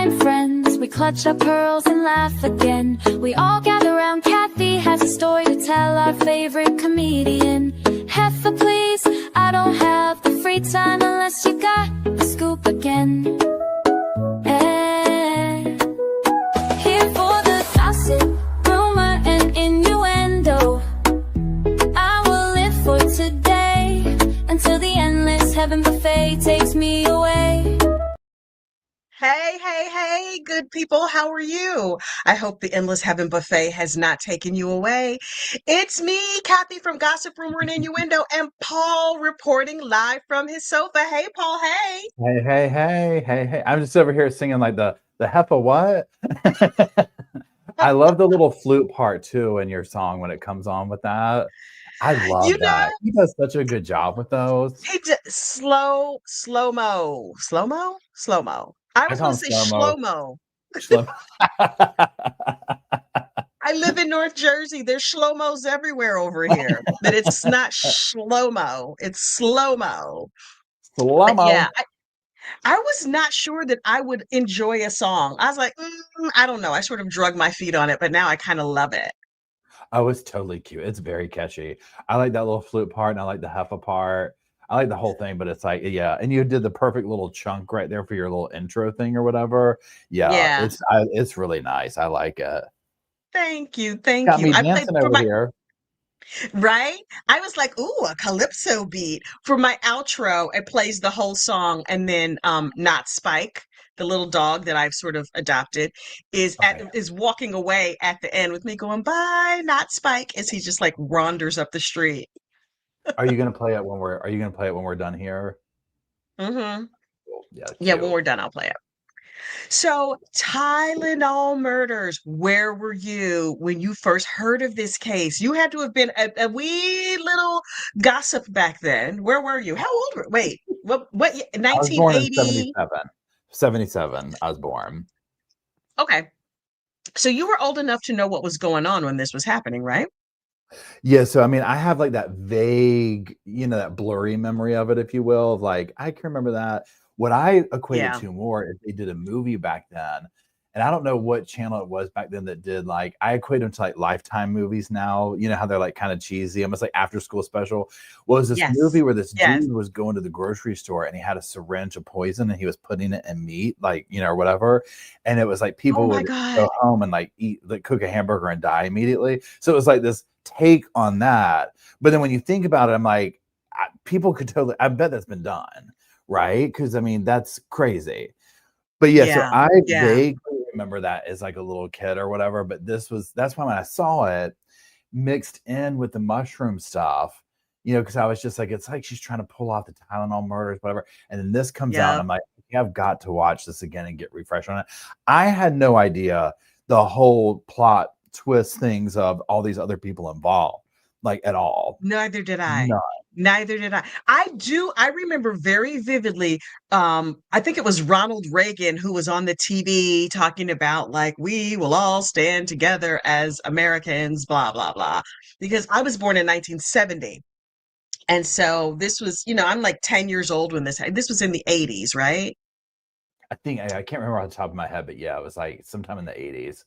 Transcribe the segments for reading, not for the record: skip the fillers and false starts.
find friends, we clutch our pearls and laugh again. We all gather around, Kathy has a story to tell, our favorite comedian. Heifer, please, I don't have the free time unless you got the scoop again. Here for the gossip, rumor, and innuendo. I will live for today until the endless heaven buffet takes me away. Hey, hey, hey, good people. How are you? I hope the Endless Heaven Buffet has not taken you away. It's me, Kathy from Gossip Rumor and Innuendo, and Paul reporting live from his sofa. Hey, Paul, hey. Hey. I'm just over here singing like the heifer what? I love the little flute part too in your song when it comes on with that. I You love know, that. He does such a good job with those. he just slow-mo. Slow-mo? Slow-mo. I I was call going him to say slow-mo. shlomo. Slow. I live in North Jersey. There's shlomo everywhere over here, but it's not shlomo. It's slow-mo. But yeah, Slow-mo. I was not sure that I would enjoy a song. I was like, I don't know. I sort of drug my feet on it, but now I kind of love it. Oh, it's totally cute. It's very catchy. I like that little flute part and I like the heifer part. I like the whole thing, but it's like, yeah. And you did the perfect little chunk right there for your little intro thing or whatever. Yeah, Yeah. it's really nice. I like it. Thank you. Thank Got you. me I played dancing for over my, here. right? I was like, ooh, a calypso beat. For my outro, it plays the whole song and then not Spike, the little dog that I've sort of adopted, Okay. is walking away at the end with me going, bye, not Spike, as he just like wanders up the street. Are you gonna play it when we're done here? Hmm. Cool. Yeah, Yeah, when cute. we're done, I'll play it. So, Tylenol murders, where were you when you first heard of this case? You had to have been a wee little gossip back then. Where were you? How old were wait, what I was born in 1980? 77. 77, I was born. Okay. So you were old enough to know what was going on when this was happening, right? Yeah, so I mean, I have like that vague, that blurry memory of it, if you will, of like I can remember that. What I equated Yeah. to more is they did a movie back then, and I don't know what channel it was back then that did like I equate them to like Lifetime movies now. You know how they're like kind of cheesy, almost like after school special. Was this Yes. movie where this Yes. dude was going to the grocery store and he had a syringe of poison and he was putting it in meat, like or whatever, and it was like Oh people my would go God. home and like eat, like cook a hamburger and die immediately. So it was like this take on that. But then when you think about it, I'm like, people could totally, I bet that's been done, right? Because I mean, that's crazy. But yeah, so Yeah. I Yeah. vaguely remember that as like a little kid or whatever. But that's why when I saw it mixed in with the mushroom stuff, because I was just like, it's like she's trying to pull off the Tylenol murders, whatever. And then this comes out, and Yep. I'm like, okay, I've got to watch this again and get refreshed on it. I had no idea the whole plot twist things of all these other people involved, like at all. Neither did I. None. Neither did I. I remember very vividly, I think it was Ronald Reagan who was on the TV talking about like we will all stand together as Americans, blah, blah, blah. Because I was born in 1970. And so this was, I'm like 10 years old when this was in the 80s, right? I think I can't remember off the top of my head, but yeah, it was like sometime in the 80s.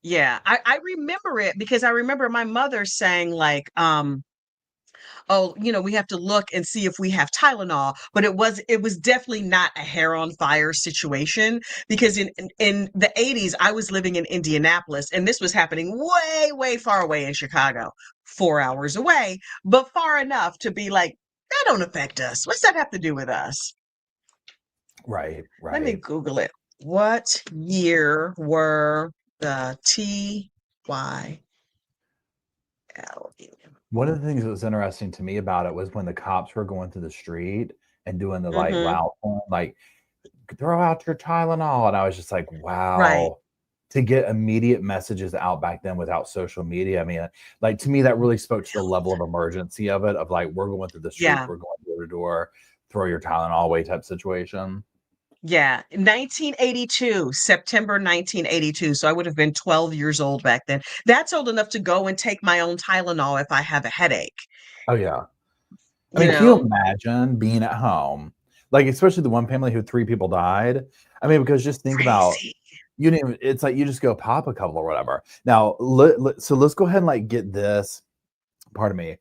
Yeah, I remember it because I remember my mother saying like, oh, we have to look and see if we have Tylenol. But it was definitely not a hair on fire situation because in the 80s, I was living in Indianapolis and this was happening way, way far away in Chicago, 4 hours away, but far enough to be like, that don't affect us. What's that have to do with us? Right, Let me right. Google it. What year were the TYL? One of the things that was interesting to me about it was when the cops were going through the street and doing the like Mm-hmm. loud horn, like throw out your Tylenol. And I was just like, Right. wow, to get immediate messages out back then without social media. I mean, like to me, that really spoke to the level of emergency of it, of like, we're going through the streets, Yeah. we're going door to door, throw your Tylenol away type situation. Yeah, 1982, September 1982. So I would have been 12 years old back then. That's old enough to go and take my own Tylenol if I have a headache, Oh, yeah. I you mean, can you know? imagine being at home? Like, especially the one family who 3 people died. I mean, because just think about Crazy. you didn't even it's like you just go pop a couple or whatever. Now, so let's go ahead and, like, get this, pardon me,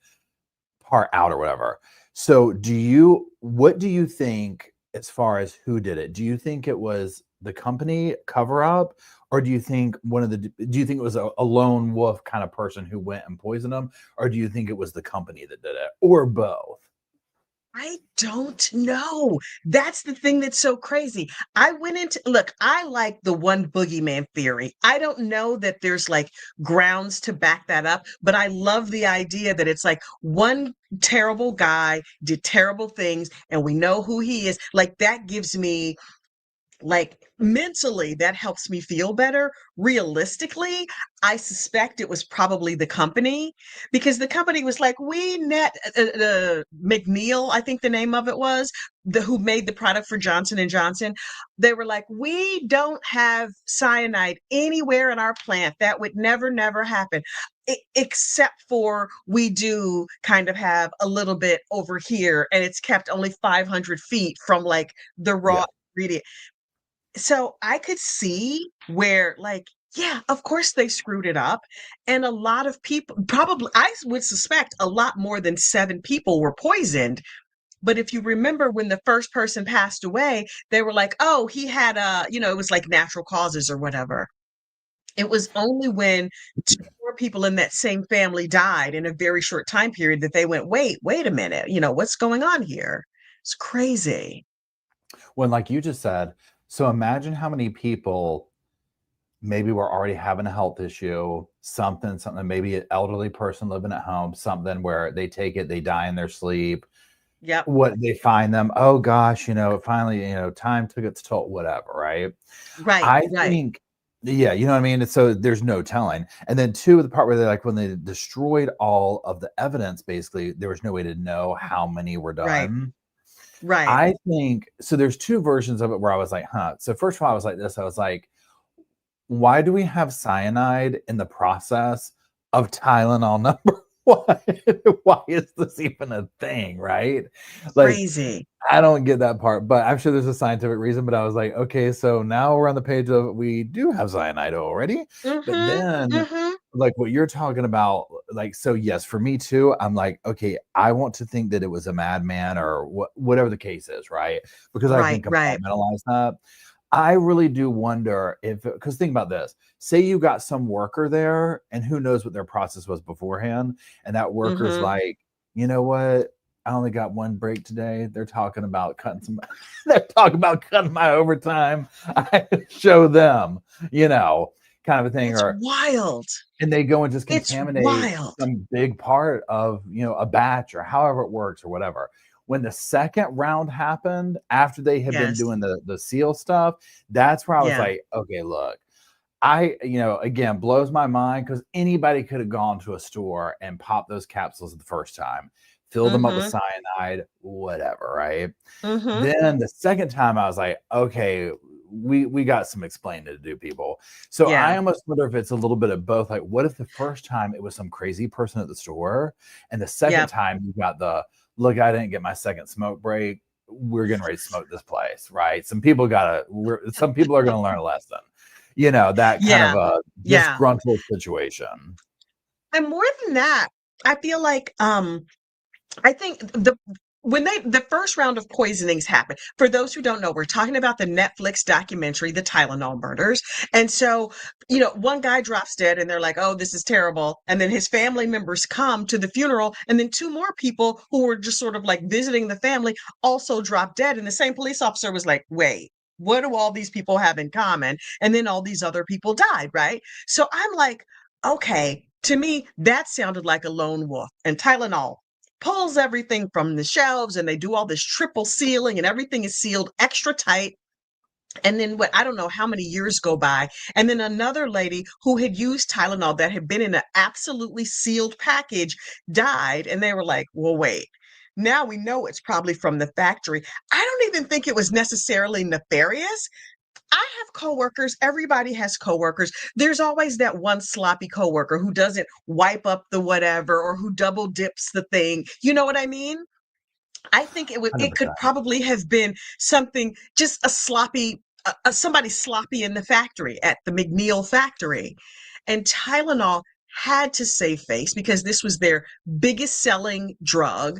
part out or whatever. So, what do you think as far as who did it? Do you think it was the company cover up, or do you think do you think it was a lone wolf kind of person who went and poisoned them, or do you think it was the company that did it, or both? I don't know. That's the thing that's so crazy. I went into look, I like the one boogeyman theory. I don't know that there's like grounds to back that up, but I love the idea that it's like one terrible guy did terrible things and we know who he is. Like that gives me like mentally that helps me feel better. Realistically, I suspect it was probably the company because the company was like, we net McNeil, I think the name of it was, the who made the product for Johnson and Johnson. They were like, we don't have cyanide anywhere in our plant. That would never happen. Except for we do kind of have a little bit over here and it's kept only 500 feet from like the raw Yeah. ingredient. So I could see where, like, yeah, of course they screwed it up. And a lot of people, probably, I would suspect a lot more than 7 people were poisoned. But if you remember when the first person passed away, they were like, oh, he had it was like natural causes or whatever. It was only when 2 more people in that same family died in a very short time period that they went, wait a minute, what's going on here? It's crazy. When, like you just said, so imagine how many people maybe were already having a health issue, something, maybe an elderly person living at home, something where they take it, they die in their sleep. Yep. What they find them, oh gosh, finally, time took its toll, whatever, right? Right, I right. think, yeah, you know what I mean? And so there's no telling. And then two, the part where they like when they destroyed all of the evidence, basically, there was no way to know how many were Right. done. Right. I think so. There's two versions of it where I was like, huh. So first of all, I was like this. I was like, why do we have cyanide in the process of Tylenol number one? Why is this even a thing, right? Like, Crazy. I don't get that part, but I'm sure there's a scientific reason. But I was like, okay, so now we're on the page of we do have cyanide already. But Mhm. then, Mhm. like what you're talking about, like, so yes, for me too, I'm like, okay, I want to think that it was a madman or whatever the case is, right? Because I can Right, right. compartmentalize that. I really do wonder if, because think about this, say you got some worker there and who knows what their process was beforehand. And that worker's Mhm. like, you know what? I only got one break today. They're talking about cutting some, they're talking about cutting my overtime. I show them, you know, kind of a thing. It's Or, wild. and they go and just It's contaminate wild. some big part of, a batch or however it works or whatever. When the second round happened after they had been Yes. doing the seal stuff, that's where I was Yeah. like, okay, look, again, blows my mind because anybody could have gone to a store and popped those capsules the first time, fill them up with Mhm. cyanide, whatever, right? Mhm. Then the second time I was like, okay, we got some explaining to do, people. So I Yeah. almost wonder if it's a little bit of both. Like, what if the first time it was some crazy person at the store, and the second Yep. time you got the look, I didn't get my second smoke break. We're getting ready to smoke this place, right? Some people are gonna learn a lesson. That kind of Yeah. a Yeah. disgruntled situation. And more than that, I feel like I think the first round of poisonings happened. For those who don't know, we're talking about the Netflix documentary, The Tylenol Murders. And so, one guy drops dead and they're like, oh, this is terrible. And then his family members come to the funeral. And then 2 more people who were just sort of like visiting the family also drop dead. And the same police officer was like, wait, what do all these people have in common? And then all these other people died, right? So I'm like, okay, to me, that sounded like a lone wolf. And Tylenol pulls everything from the shelves and they do all this triple sealing and everything is sealed extra tight. And then I don't know how many years go by. And then another lady who had used Tylenol that had been in an absolutely sealed package died. And they were like, well, wait. Now we know it's probably from the factory. I don't even think it was necessarily nefarious. I have coworkers. Everybody has coworkers. There's always that one sloppy coworker who doesn't wipe up the whatever or who double dips the thing. You know what I mean? I think it could 100%. probably have been something, just a sloppy, somebody sloppy in the factory, at the McNeil factory. And Tylenol had to save face because this was their biggest selling drug.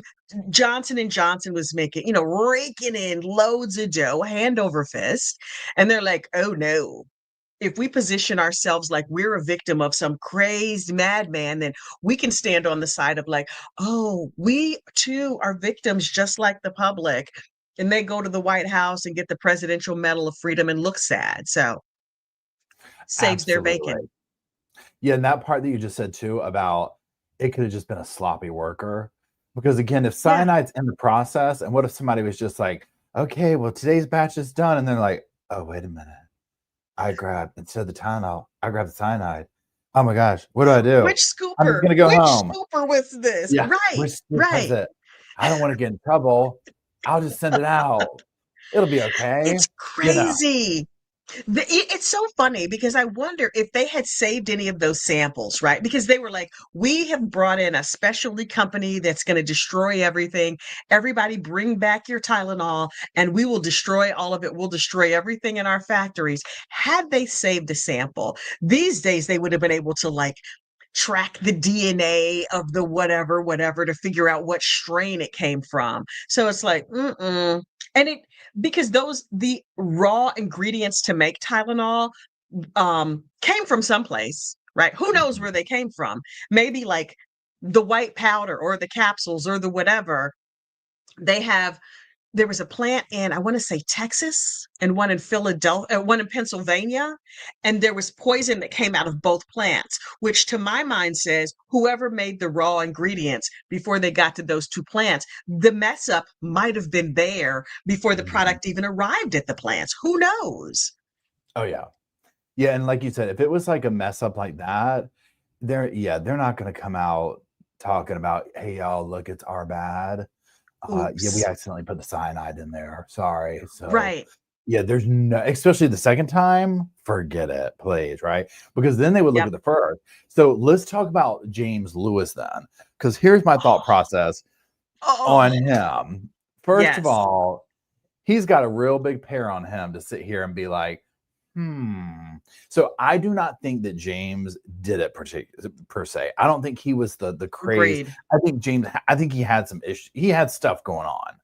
Johnson and Johnson was making, raking in loads of dough, hand over fist. And they're like, oh no, if we position ourselves like we're a victim of some crazed madman, then we can stand on the side of like, oh, we too are victims just like the public. And they go to the White House and get the Presidential Medal of Freedom and look sad. So saves their bacon. Absolutely. Yeah, and that part that you just said too about it could have just been a sloppy worker. Because again, if Yeah. cyanide's in the process, and what if somebody was just like, okay, well, today's batch is done, and they're like, oh, wait a minute. Instead of the Tylenol, I grabbed the cyanide. Oh my gosh, what do I do? Which I'm just scooper? gonna go Which home. scooper was this? Yeah, Right, which stick has right. it? I don't want to get in trouble. I'll just send it out. It'll be okay. It's You know. crazy. It's so funny because I wonder if they had saved any of those samples, right? Because they were like, we have brought in a specialty company that's going to destroy everything. Everybody bring back your Tylenol and we will destroy all of it. We'll destroy everything in our factories. Had they saved a sample, these days they would have been able to like track the DNA of the whatever to figure out what strain it came from. So it's like, mm-mm. And because the raw ingredients to make Tylenol came from someplace, right? Who knows Mhm. where they came from? Maybe like the white powder or the capsules or the whatever. They have There was a plant in, I want to say Texas, and one in Philadelphia, one in Pennsylvania, and there was poison that came out of both plants, which to my mind says whoever made the raw ingredients before they got to those two plants, the mess up might have been there before the Mhm. product even arrived at the plants. Who knows? Oh yeah. Yeah, and like you said, if it was like a mess up like that, they're not gonna come out talking about, "Hey, y'all, look, it's our bad. Yeah, we Oops. accidentally put the cyanide in there. Sorry." So, Right. yeah, there's no, especially the second time, forget it, please, right? Because then they would look Yep. at the first. So let's talk about James Lewis then, because here's my thought process on Oh, him. First of yes. all, he's got a real big pair on him to sit here and be like, hmm. So I do not think that James did it per se. I don't think he was the craze. Agreed. I think he had some issues. He had stuff going on.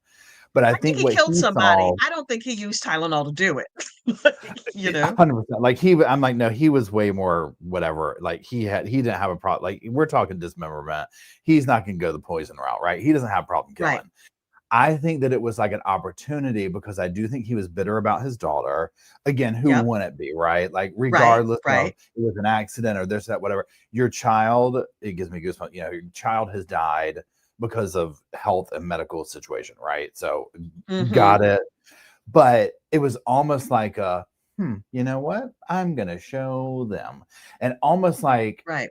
But I I think think he what killed he somebody. saw, I don't think he used Tylenol to do it. Like, 100%, like I'm like, no, he was way more whatever. Like he didn't have a problem. Like we're talking dismemberment. He's not gonna go the poison route, right? He doesn't have a problem Right. killing. I think that it was like an opportunity because I do think he was bitter about his daughter. Again, who Yep. wouldn't be, right? Like, Right. regardless of Right. it was an accident or this, that, whatever, your child, it gives me goosebumps. Your child has died because of health and medical situation, right? So, Hmm. got it. But it was almost like you know what? I'm going to show them. And almost like, Right.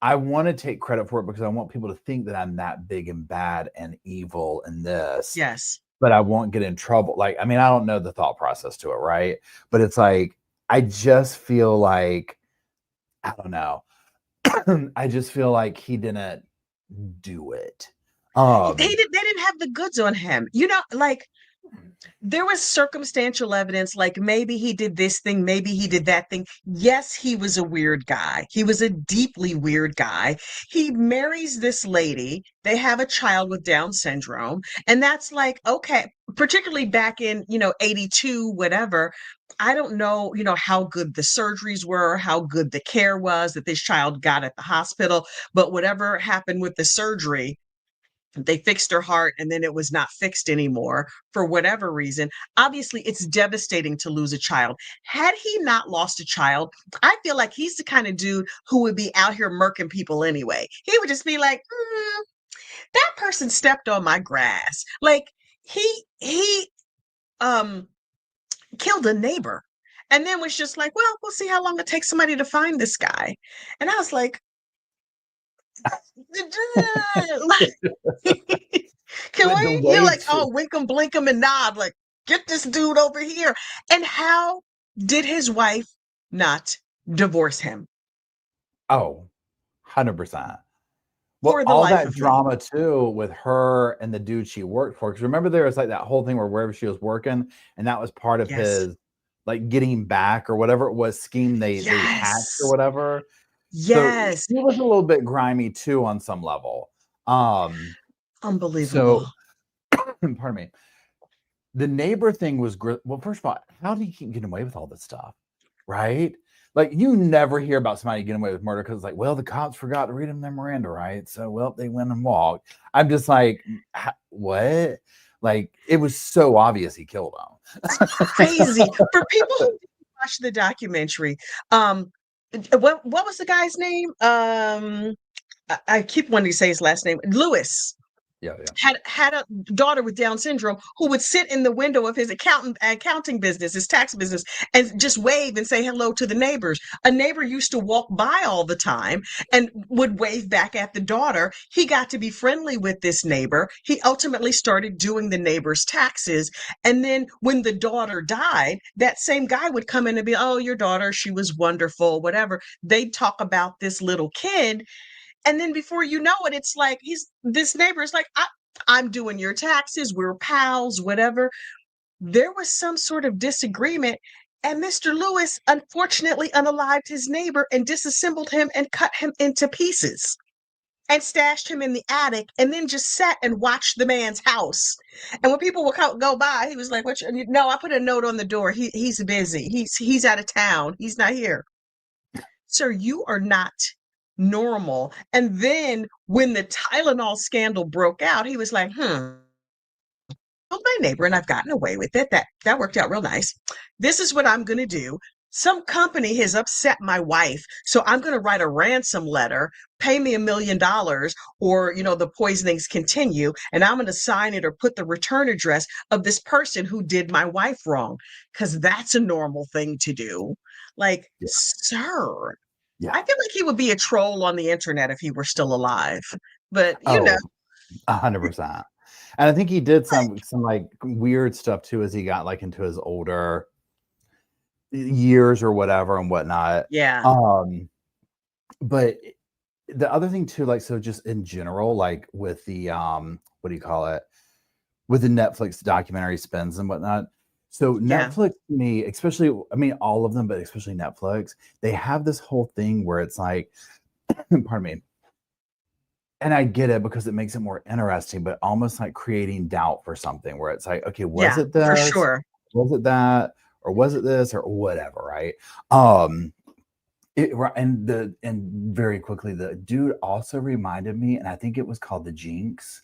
I want to take credit for it because I want people to think that I'm that big and bad and evil in this, Yes. but I won't get in trouble. Like, I mean, I don't know the thought process to it, right? But it's like, I just feel like, I don't know. I just feel like he didn't do it. They didn't have the goods on him. Like there was circumstantial evidence, like maybe he did this thing, maybe he did that thing. Yes, he was a weird guy. He was a deeply weird guy. He marries this lady. They have a child with Down syndrome. And that's like, okay, particularly back in, 82, whatever. I don't know, how good the surgeries were, how good the care was that this child got at the hospital, but whatever happened with the surgery, they fixed her heart and then it was not fixed anymore for whatever reason. Obviously, it's devastating to lose a child. Had he not lost a child, I feel like he's the kind of dude who would be out here murking people anyway. He would just be like, that person stepped on my grass. Like he um killed a neighbor and then was just like, well, we'll see how long it takes somebody to find this guy. And I was like, can But the we? You're way like, to, oh, wink 'em, blink 'em, and nod. Like, get this dude over here. And how did his wife not divorce him? oh, 100%. Well, for the all life that of me. drama too with her and the dude she worked for. Because remember, there was like that whole thing where wherever she was working, and that was part of Yes. his like getting back or whatever it was scheme they hatched or Yes. whatever. So Yes. she was a little bit grimy too on some level. Unbelievable. So pardon me. The neighbor thing was well, first of all, how do you keep getting away with all this stuff? Right? Like you never hear about somebody getting away with murder because it's like, well, the cops forgot to read them their Miranda rights. So well, they went and walked. I'm just like, what? Like it was so obvious he killed them. Crazy. For people who didn't watch the documentary, what was the guy's name? I keep wanting to say his last name. Lewis. Yeah. Had a daughter with Down syndrome who would sit in the window of his accounting business, his tax business, and just wave and say hello to the neighbors. A neighbor used to walk by all the time and would wave back at the daughter. He got to be friendly with this neighbor. He ultimately started doing the neighbor's taxes. And then when the daughter died, that same guy would come in and be, oh, your daughter, she was wonderful, whatever. They'd talk about this little kid. And then before you know it, it's like this neighbor is like, I'm doing your taxes. We're pals, whatever. There was some sort of disagreement. And Mr. Lewis unfortunately unalived his neighbor and disassembled him and cut him into pieces and stashed him in the attic and then just sat and watched the man's house. And when people would go by, he was like, no, I put a note on the door. He's busy. He's out of town. He's not here. Sir, you are not normal. And then when the Tylenol scandal broke out, he was like, well, my neighbor and I've gotten away with it. That worked out real nice. This is what I'm going to do. Some company has upset my wife, so I'm going to write a ransom letter, pay me $1 million, or, the poisonings continue, and I'm going to sign it or put the return address of this person who did my wife wrong, because that's a normal thing to do. Like, Yeah. sir, Yeah. I feel like he would be a troll on the internet if he were still alive, but 100%. And I think he did some like weird stuff too as he got like into his older years or whatever and whatnot. Yeah. But the other thing too, like, so just in general, like with the what do you call it? With the Netflix documentary spins and whatnot. So Netflix, to me, especially, I mean, all of them, but especially Netflix, they have this whole thing where it's like, pardon me. And I get it because it makes it more interesting, but almost like creating doubt for something where it's like, okay, was it this? For sure. Was it that? Or was it this or whatever, right? And very quickly, the dude also reminded me, and I think it was called The Jinx.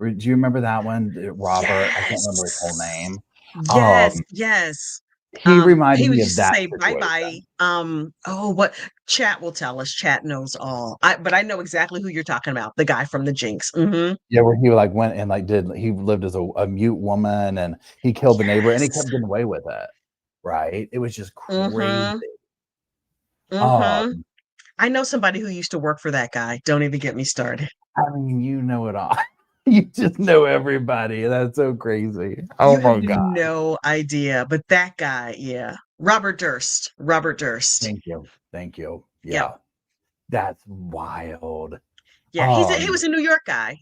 Do you remember that one? Robert, I can't remember his whole name. Yes. He reminded me used of to that say bye-bye. What Chat will tell us. Chat knows all. But I know exactly who you're talking about. The guy from The Jinx. Mm-hmm. Yeah, where he like went and like he lived as a mute woman and he killed the neighbor and he kept getting away with it. Right? It was just crazy. I know somebody who used to work for that guy. Don't even get me started. I mean, you know it all. You just know everybody. That's so crazy. Oh my God. No idea. But that guy, yeah. Robert Durst. Thank you. Yeah. Yep. That's wild. Yeah, he was a New York guy.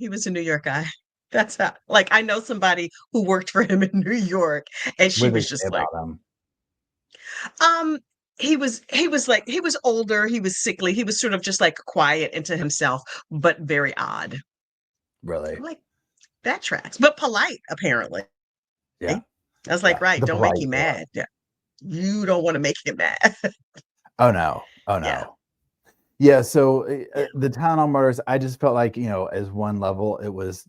That's how, like, I know somebody who worked for him in New York, and she was just like, he was older, he was sickly, he was sort of just like quiet into himself, but very odd. Really? I'm like, that tracks, but polite, apparently. Yeah. I was like, right, don't make him mad. Yeah. You don't want to make him mad. Oh no. Yeah, so the Tylenol murders, I just felt like, as one level, it was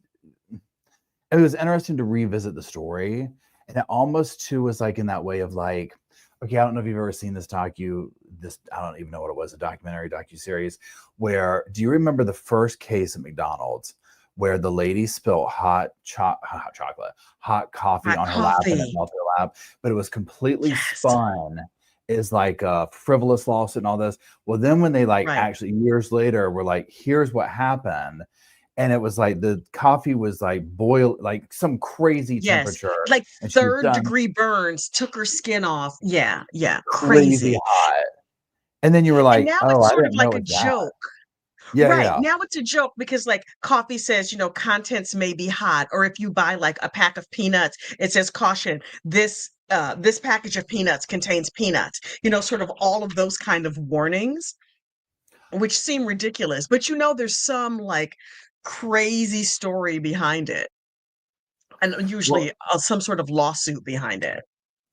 interesting to revisit the story. And it almost too was like in that way of like, okay, I don't know if you've ever seen this I don't even know what it was, a docuseries where, do you remember the first case at McDonald's where the lady spilled hot coffee on her lap and it melted her lap, but it was completely spun is like a frivolous lawsuit and all this. Well, then when they actually years later were like, here's what happened. And it was like the coffee was like boiled, like some crazy temperature. Like 3rd degree burns, took her skin off. Yeah. Crazy hot. And then you were like, and now it's sort of like a joke. Yeah, Right. yeah. Now it's a joke because like coffee says, contents may be hot. Or if you buy like a pack of peanuts, it says caution, this package of peanuts contains peanuts. Sort of all of those kind of warnings, which seem ridiculous. But there's some like crazy story behind it. And Well, usually some sort of lawsuit behind it.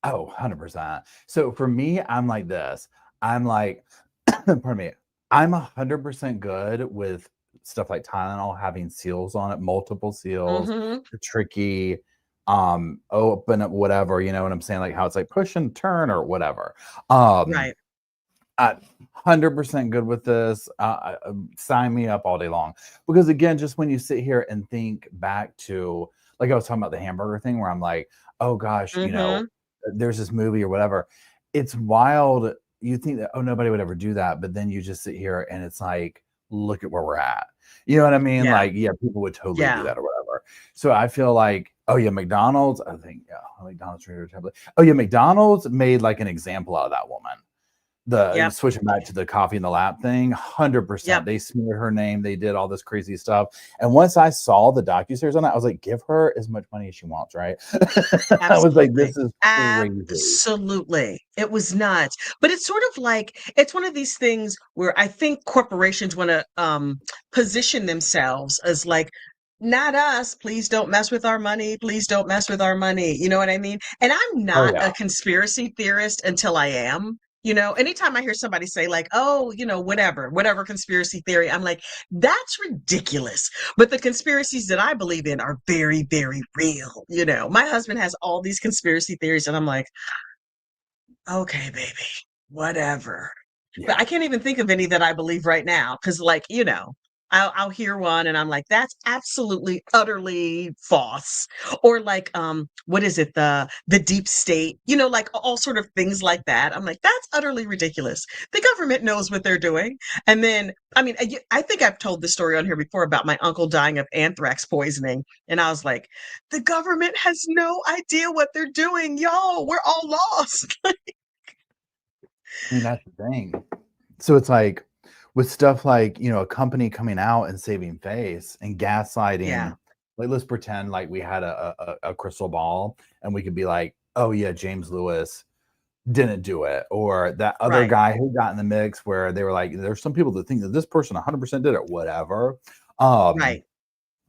oh, 100%. So for me, I'm like this. I'm like, pardon me. I'm 100% good with stuff like Tylenol having seals on it, multiple seals, Hmm. tricky, open up, whatever, you know what I'm saying? Like how it's like push and turn or whatever. Um, Right. I 100% good with this. Sign me up all day long. Because again, just when you sit here and think back to, like I was talking about the hamburger thing, where I'm like, oh gosh, Hmm. there's this movie or whatever. It's wild. You think that, oh, nobody would ever do that. But then you just sit here and it's like, look at where we're at. You know what I mean? Yeah. Like, yeah, people would totally do Yeah. that or whatever. So I feel like, oh yeah, McDonald's, I think, yeah, McDonald's. Oh yeah, McDonald's made like an example out of that woman. The Yep. switching back to the coffee in the lap thing, 100%. Yep. They smeared her name. They did all this crazy stuff. And once I saw the docuseries on that, I was like, give her as much money as she wants, right? I was like, Absolutely. this is crazy. Absolutely. It was nuts. But it's sort of like it's one of these things where I think corporations want to position themselves as like, not us, please don't mess with our money. Please don't mess with our money. You know what I mean? And I'm Oh not yeah. a conspiracy theorist until I am. Anytime I hear somebody say like, oh, whatever conspiracy theory, I'm like, that's ridiculous. But the conspiracies that I believe in are very, very real. My husband has all these conspiracy theories, and I'm like, okay, baby, whatever. But Yeah. I can't even think of any that I believe right now because, like, I'll hear one and I'm like, that's absolutely utterly false. Or like, what is it? The deep state, like all sort of things like that. I'm like, that's utterly ridiculous. The government knows what they're doing. And then, I mean, I think I've told this story on here before about my uncle dying of anthrax poisoning. And I was like, the government has no idea what they're doing. Y'all, we're all lost. I mean, that's the thing. So it's like with stuff like, a company coming out and saving face and Yeah. gaslighting, like let's pretend like we had a crystal ball and we could be like, oh yeah, James Lewis didn't do it, or that other Right. guy who got in the mix where they were like, there's some people that think that this person 100% did it, whatever. Um, Right.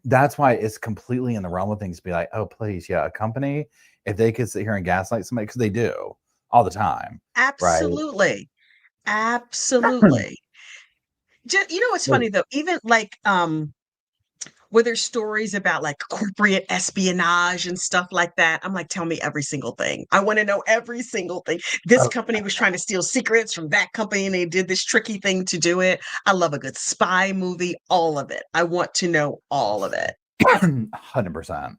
that's why it's completely in the realm of things to be like, oh, please, yeah, a company, if they could sit here and gaslight somebody, because they do all the time, right? Absolutely. Absolutely. What's So, funny though? Even like where there's stories about like corporate espionage and stuff like that. I'm like, tell me every single thing. I want to know every single thing. This oh, company was trying to steal secrets from that company and they did this tricky thing to do it. I love a good spy movie, all of it. I want to know all of it. 100%.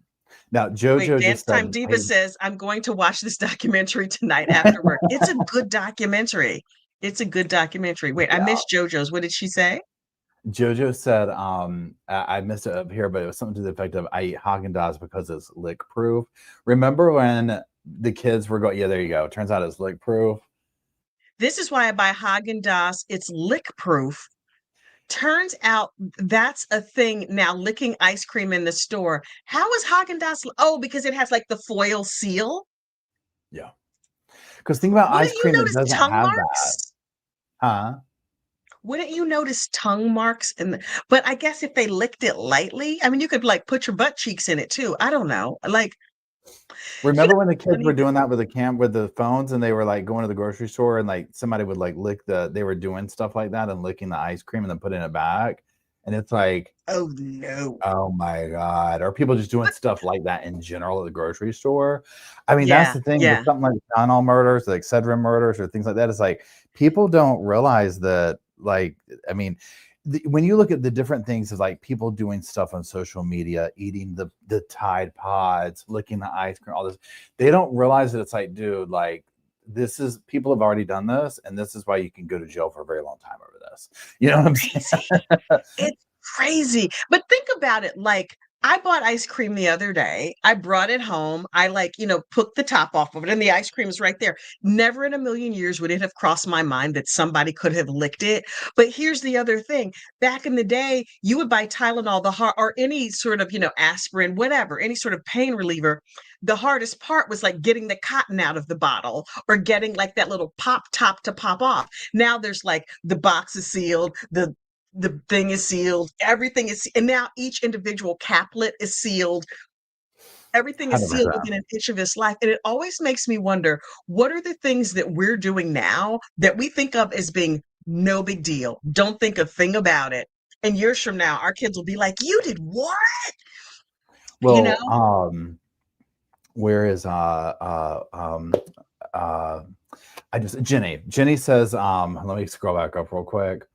Now, Wait, JoJo Dance just Time said, Diva hey, says, I'm going to watch this documentary tonight after work. It's a good documentary. It's a good documentary. Wait, I yeah, missed JoJo's. What did she say? JoJo said, I missed it up here, but it was something to the effect of, I eat Haagen-Dazs because it's lick proof. Remember when the kids were going, yeah, there you go. Turns out it's lick proof. This is why I buy Haagen-Dazs. It's lick proof. Turns out that's a thing now, licking ice cream in the store. How is Haagen-Dazs? Oh, because it has like the foil seal. Yeah. Because think about ice Wouldn't you cream that notice doesn't tongue have that. marks? Huh? Wouldn't you notice tongue marks in but I guess if they licked it lightly, I mean, you could like put your butt cheeks in it too. I don't know. Like, you know, Remember when the kids funny were doing that with the phones and they were like going to the grocery store and like somebody would like they were doing stuff like that and licking the ice cream and then putting it back. And it's like, oh no. oh my God. Or people just doing stuff like that in general at the grocery store. I mean, that's Yeah, the thing with yeah. something like Tylenol murders, like Excedrin murders, or things like that. It's like people don't realize that, like, I mean, when you look at the different things of like people doing stuff on social media, eating the Tide Pods, licking the ice cream, all this, they don't realize that it's like, dude, like this is people have already done this, and this is why you can go to jail for a very long time over this. You know what I'm saying? Crazy. It's crazy. But think about it like I bought ice cream the other day. I brought it home. I put the top off of it and the ice cream is right there. Never in a million years would it have crossed my mind that somebody could have licked it. But here's the other thing. Back in the day, you would buy Tylenol, or any sort of, aspirin, whatever, any sort of pain reliever. The hardest part was like getting the cotton out of the bottle or getting like that little pop top to pop off. Now there's like the box is sealed, the thing is sealed, everything is, and now each individual caplet is sealed. Everything is sealed 100%. within an inch of his life. And it always makes me wonder, what are the things that we're doing now that we think of as being no big deal? Don't think a thing about it. And years from now, our kids will be like, you did what? You know? Well, where is I just Jenny says, let me scroll back up real quick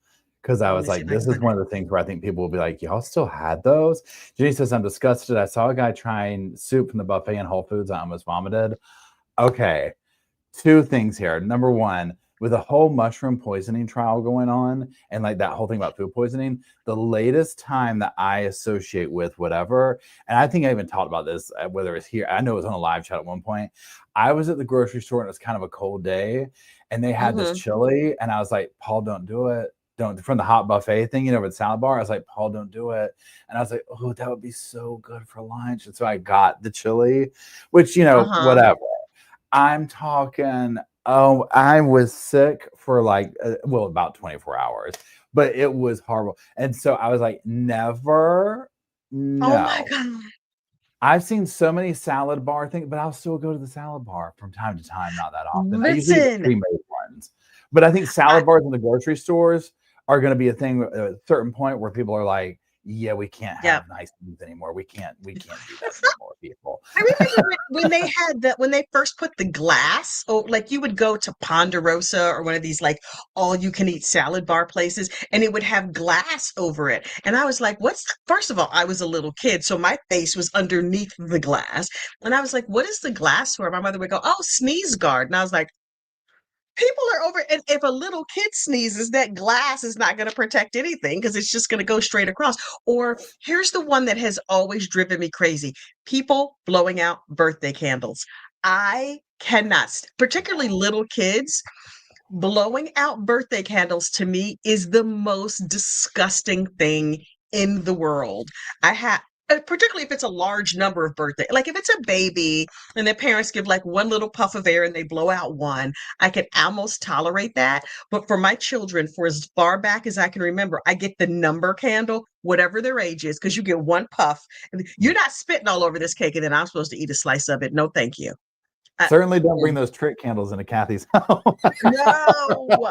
because I Let was me see like, if I this can is find one of the things where I think people will be like, y'all still had those. Jenny says, I'm disgusted. I saw a guy trying soup from the buffet in Whole Foods. I almost vomited. Okay, two things here. Number one, with a whole mushroom poisoning trial going on and like that whole thing about food poisoning, the latest time that I associate with whatever, and I think I even talked about this, whether it's here, I know it was on a live chat at one point. I was at the grocery store and it was kind of a cold day and they had this Mhm. chili and I was like, Paul, don't do it. Don't, from the hot buffet thing, with the salad bar. I was like, Paul, don't do it. And I was like, oh, that would be so good for lunch. And so I got the chili, which, Uh-huh. whatever. I'm talking, oh, I was sick for like, about 24 hours, but it was horrible. And so I was like, never, Oh my no. God. I've seen so many salad bar things, but I'll still go to the salad bar from time to time, not that often. I usually get the Listen, pre-made ones. But I think I, salad bars in the grocery stores are going to be a thing at a certain point where people are like, yeah, we can't yeah. have nice things anymore. We can't do that anymore, people. I remember when they had when they first put the glass, oh, like you would go to Ponderosa or one of these like all you can eat salad bar places, and it would have glass over it. And I was like, first of all, I was a little kid, so my face was underneath the glass. And I was like, what is the glass for? My mother would go, oh, sneeze guard. And I was like, people are over, and if a little kid sneezes, that glass is not going to protect anything because it's just going to go straight across. Or here's the one that has always driven me crazy: people blowing out birthday candles. I cannot, particularly little kids. Blowing out birthday candles to me is the most disgusting thing in the world. I have Particularly if it's a large number of birthday, like if it's a baby and their parents give like one little puff of air and they blow out one, I can almost tolerate that. But for my children, for as far back as I can remember, I get the number candle, whatever their age is, because you get one puff. And you're not spitting all over this cake and then I'm supposed to eat a slice of it. No, thank you. I, Certainly don't bring those trick candles into Kathy's house. No,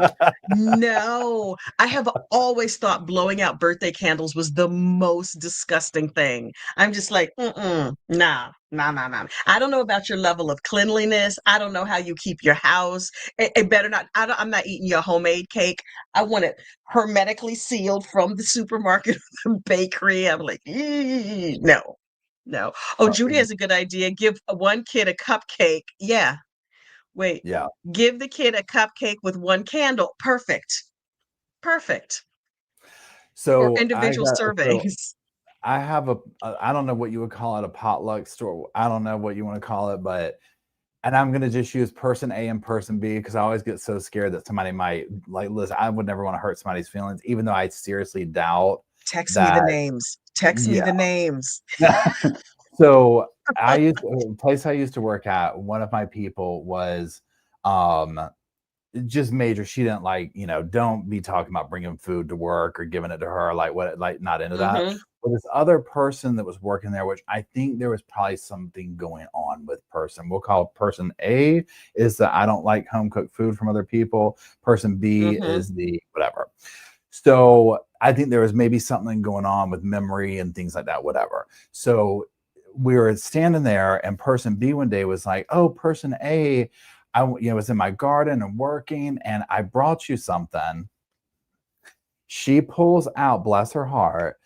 no. I have always thought blowing out birthday candles was the most disgusting thing. I'm just like, nah, nah, nah, nah. I don't know about your level of cleanliness. I don't know how you keep your house. It better not. I'm not eating your homemade cake. I want it hermetically sealed from the supermarket or the bakery. I'm like, no, no. Oh, Judy has a good idea. Give one kid a cupcake. Yeah. Wait, Yeah. give the kid a cupcake with one candle. Perfect. Perfect. Or So individual servings. I have I don't know what you would call it, a potluck store. I don't know what you want to call it, but and I'm gonna just use person A and person B because I always get so scared that somebody might like listen. I would never want to hurt somebody's feelings, even though I seriously doubt Text me the that. names. Text me Yeah. the names. So a place I used to work at, one of my people was um just major. She didn't like, don't be talking about bringing food to work or giving it to her, like what, like not into that. Hmm. But this other person that was working there, which I think there was probably something going on with person. We'll call person A is that I don't like home cooked food from other people. Person B Hmm. is the whatever. So I think there was maybe something going on with memory and things like that, whatever. So we were standing there and person B one day was like, oh, person A, I was in my garden and working and I brought you something. She pulls out, bless her heart,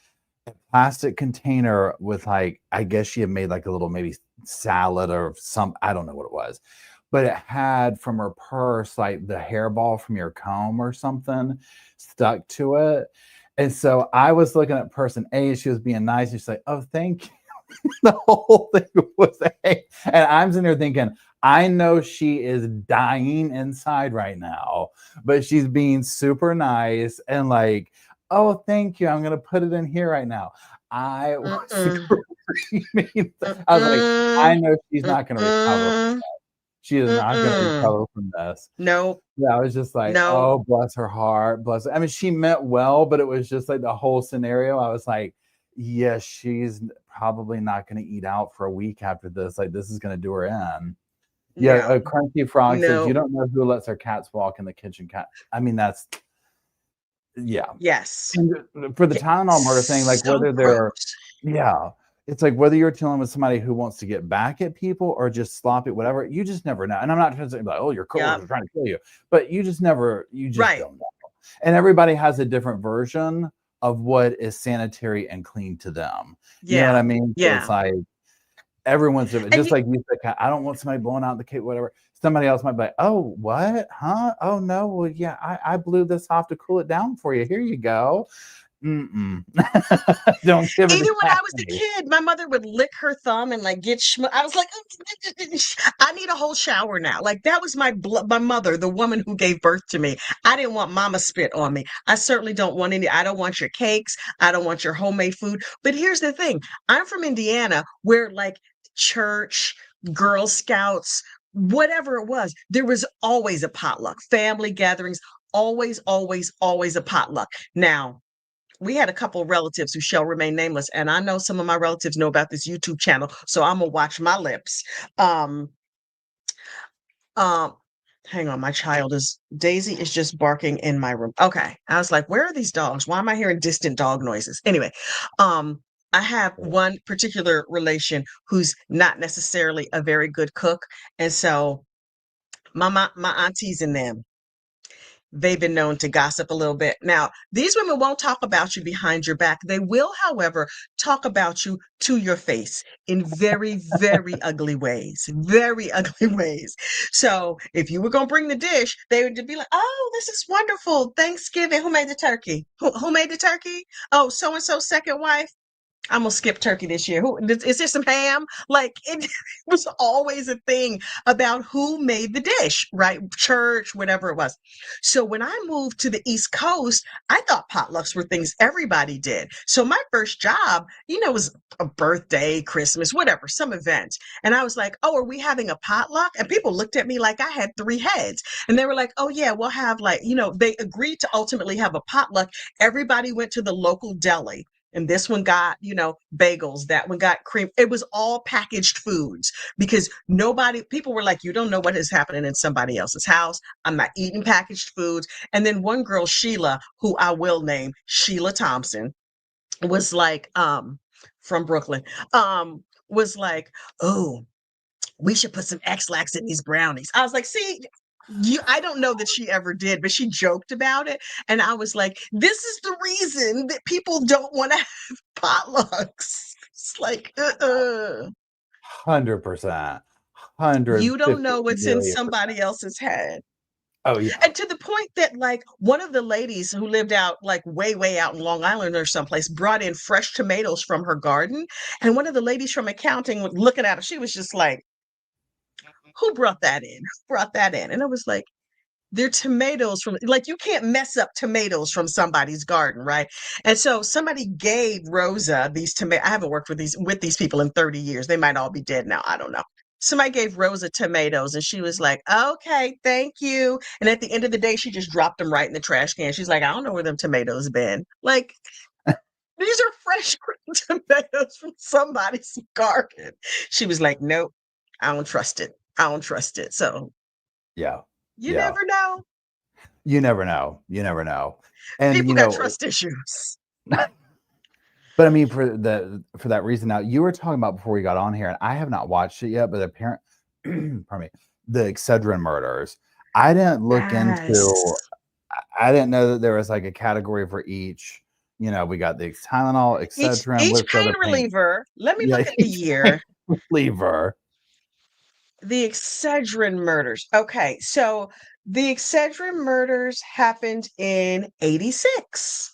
a plastic container with like, I guess she had made like a little maybe salad or some, I don't know what it was, but it had from her purse like the hairball from your comb or something stuck to it. And so I was looking at person A, she was being nice. And she's like, oh, thank you. The whole thing was A. And I'm sitting there thinking, I know she is dying inside right now, but she's being super nice and like, oh, thank you. I'm going to put it in here right now. I was Mm-mm, screaming. I was like, I mm-mm, know she's not going to recover. mm-mm, She is not going to mm-mm. recover from this. Nope, Yeah, I was just like, nope. oh, bless her heart. Bless her. I mean, she meant well, but it was just like the whole scenario. I was like, yes, she's probably not going to eat out for a week after this. Like, this is going to do her in. Yeah, No, a Crunchy Frog says, you no. don't know who lets their cats walk in the kitchen cat. I mean, that's, yeah. Yes. And for the Yeah. Tylenol murder thing, like So whether they're, gross. yeah, it's like whether you're dealing with somebody who wants to get back at people or just sloppy, whatever, you just never know. And I'm not trying to say like, oh, your coworkers Yep. are trying to kill you, but you just never, you just Right. don't know. And everybody has a different version of what is sanitary and clean to them. You know what Yeah. I mean? So it's Yeah. like everyone's different. And Just like you said, I don't want somebody blowing out the cake, whatever. Somebody else might be like, oh, what? Huh? Oh no. Well, yeah, I blew this off to cool it down for you. Here you go. Mm-mm. Don't give it even to when I was a Kathy. kid, my mother would lick her thumb and like get I was like, I need a whole shower now. Like that was my mother, the woman who gave birth to me. I didn't want mama spit on me. I certainly don't want any. I don't want your cakes. I don't want your homemade food. But here's the thing. I'm from Indiana where like church, Girl Scouts, whatever it was, there was always a potluck, family gatherings, always, always, always a potluck. Now, we had a couple of relatives who shall remain nameless, and I know some of my relatives know about this YouTube channel, so I'm gonna watch my lips. Um, um, hang on, my child is Daisy is just barking in my room. Okay, I was like, where are these dogs? Why am I hearing distant dog noises? Anyway, um, I have one particular relation who's not necessarily a very good cook, and so my aunties and them, they've been known to gossip a little bit. Now, these women won't talk about you behind your back. They will, however, talk about you to your face in very, very ugly ways. Very ugly ways. So if you were going to bring the dish, they would be like, oh, this is wonderful. Thanksgiving. Who made the turkey? Who made the turkey? Oh, so and so second wife. I'm gonna skip turkey this year. Who is there some ham? Like it was always a thing about who made the dish, right? Church, whatever it was. So when I moved to the East Coast, I thought potlucks were things everybody did. So my first job, was a birthday, Christmas, whatever, some event. And I was like, oh, are we having a potluck? And people looked at me like I had three heads. And they were like, oh yeah, we'll have like, they agreed to ultimately have a potluck. Everybody went to the local deli, and this one got, bagels, that one got cream. It was all packaged foods because people were like, you don't know what is happening in somebody else's house. I'm not eating packaged foods. And then one girl, Sheila, who I will name Sheila Thompson, was like, from Brooklyn, was like, oh, we should put some X-Lax in these brownies. I was like, see, I don't know that she ever did, but she joked about it. And I was like, this is the reason that people don't want to have potlucks. It's like, 100%. you don't 150 know what's in million percent. somebody else's head. Oh yeah. And to the point that like one of the ladies who lived out like way, way out in Long Island or someplace brought in fresh tomatoes from her garden. And one of the ladies from accounting was looking at her. She was just like, who brought that in? Who brought that in? And I was like, they're tomatoes from, like, you can't mess up tomatoes from somebody's garden, right? And so somebody gave Rosa these tomatoes. I haven't worked with these people in 30 years. They might all be dead now. I don't know. Somebody gave Rosa tomatoes and she was like, okay, thank you. And at the end of the day, she just dropped them right in the trash can. She's like, I don't know where them tomatoes been. Like, these are fresh tomatoes from somebody's garden. She was like, nope, I don't trust it. I don't trust it. So Yeah. you Yeah. never know. You never know. You never know. And People got trust issues. but I mean for that reason now, you were talking about before we got on here, and I have not watched it yet, but pardon me, the Excedrin murders. I didn't look Yes. into I didn't know that there was like a category for each. We got the Tylenol, Excedrin, Each what's the pain other pain? reliever, let me Yeah, look at the year. reliever. The Excedrin murders. Okay, so the Excedrin murders happened in 86.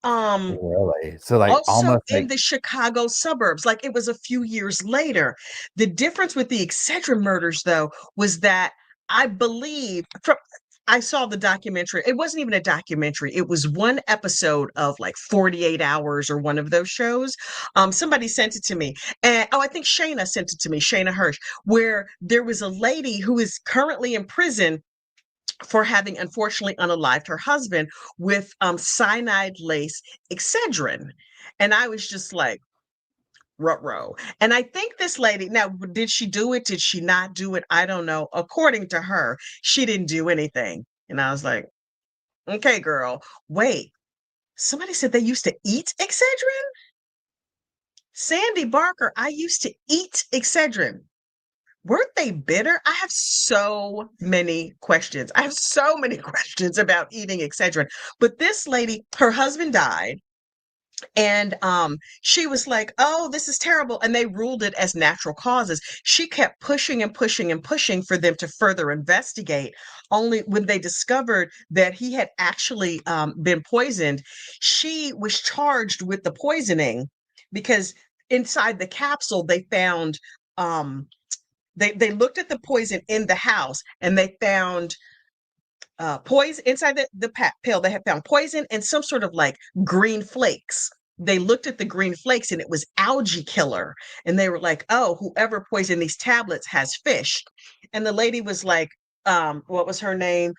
Um, Really? So like Also almost in like the Chicago suburbs, like it was a few years later. The difference with the Excedrin murders, though, was that I believe from I saw the documentary. It wasn't even a documentary. It was one episode of like 48 Hours or one of those shows. Somebody sent it to me. And I think Shayna sent it to me, Shayna Hirsch, where there was a lady who is currently in prison for having unfortunately unalived her husband with cyanide lace Excedrin. And I was just like, row. And I think this lady, now, did she do it? Did she not do it? I don't know. According to her, she didn't do anything. And I was like, okay, girl, wait. Somebody said they used to eat Excedrin? Sandy Barker, I used to eat Excedrin. Weren't they bitter? I have so many questions. I have so many questions about eating Excedrin. But this lady, her husband died, and she was like, "Oh, this is terrible," and they ruled it as natural causes. She kept pushing and pushing and pushing for them to further investigate. Only when they discovered that he had actually been poisoned, she was charged with the poisoning because inside the capsule they found they looked at the poison in the house and they found poison inside the pill. They had found poison and some sort of like green flakes. They looked at the green flakes and it was algae killer. And they were like, oh, whoever poisoned these tablets has fish. And the lady was like, what was her name?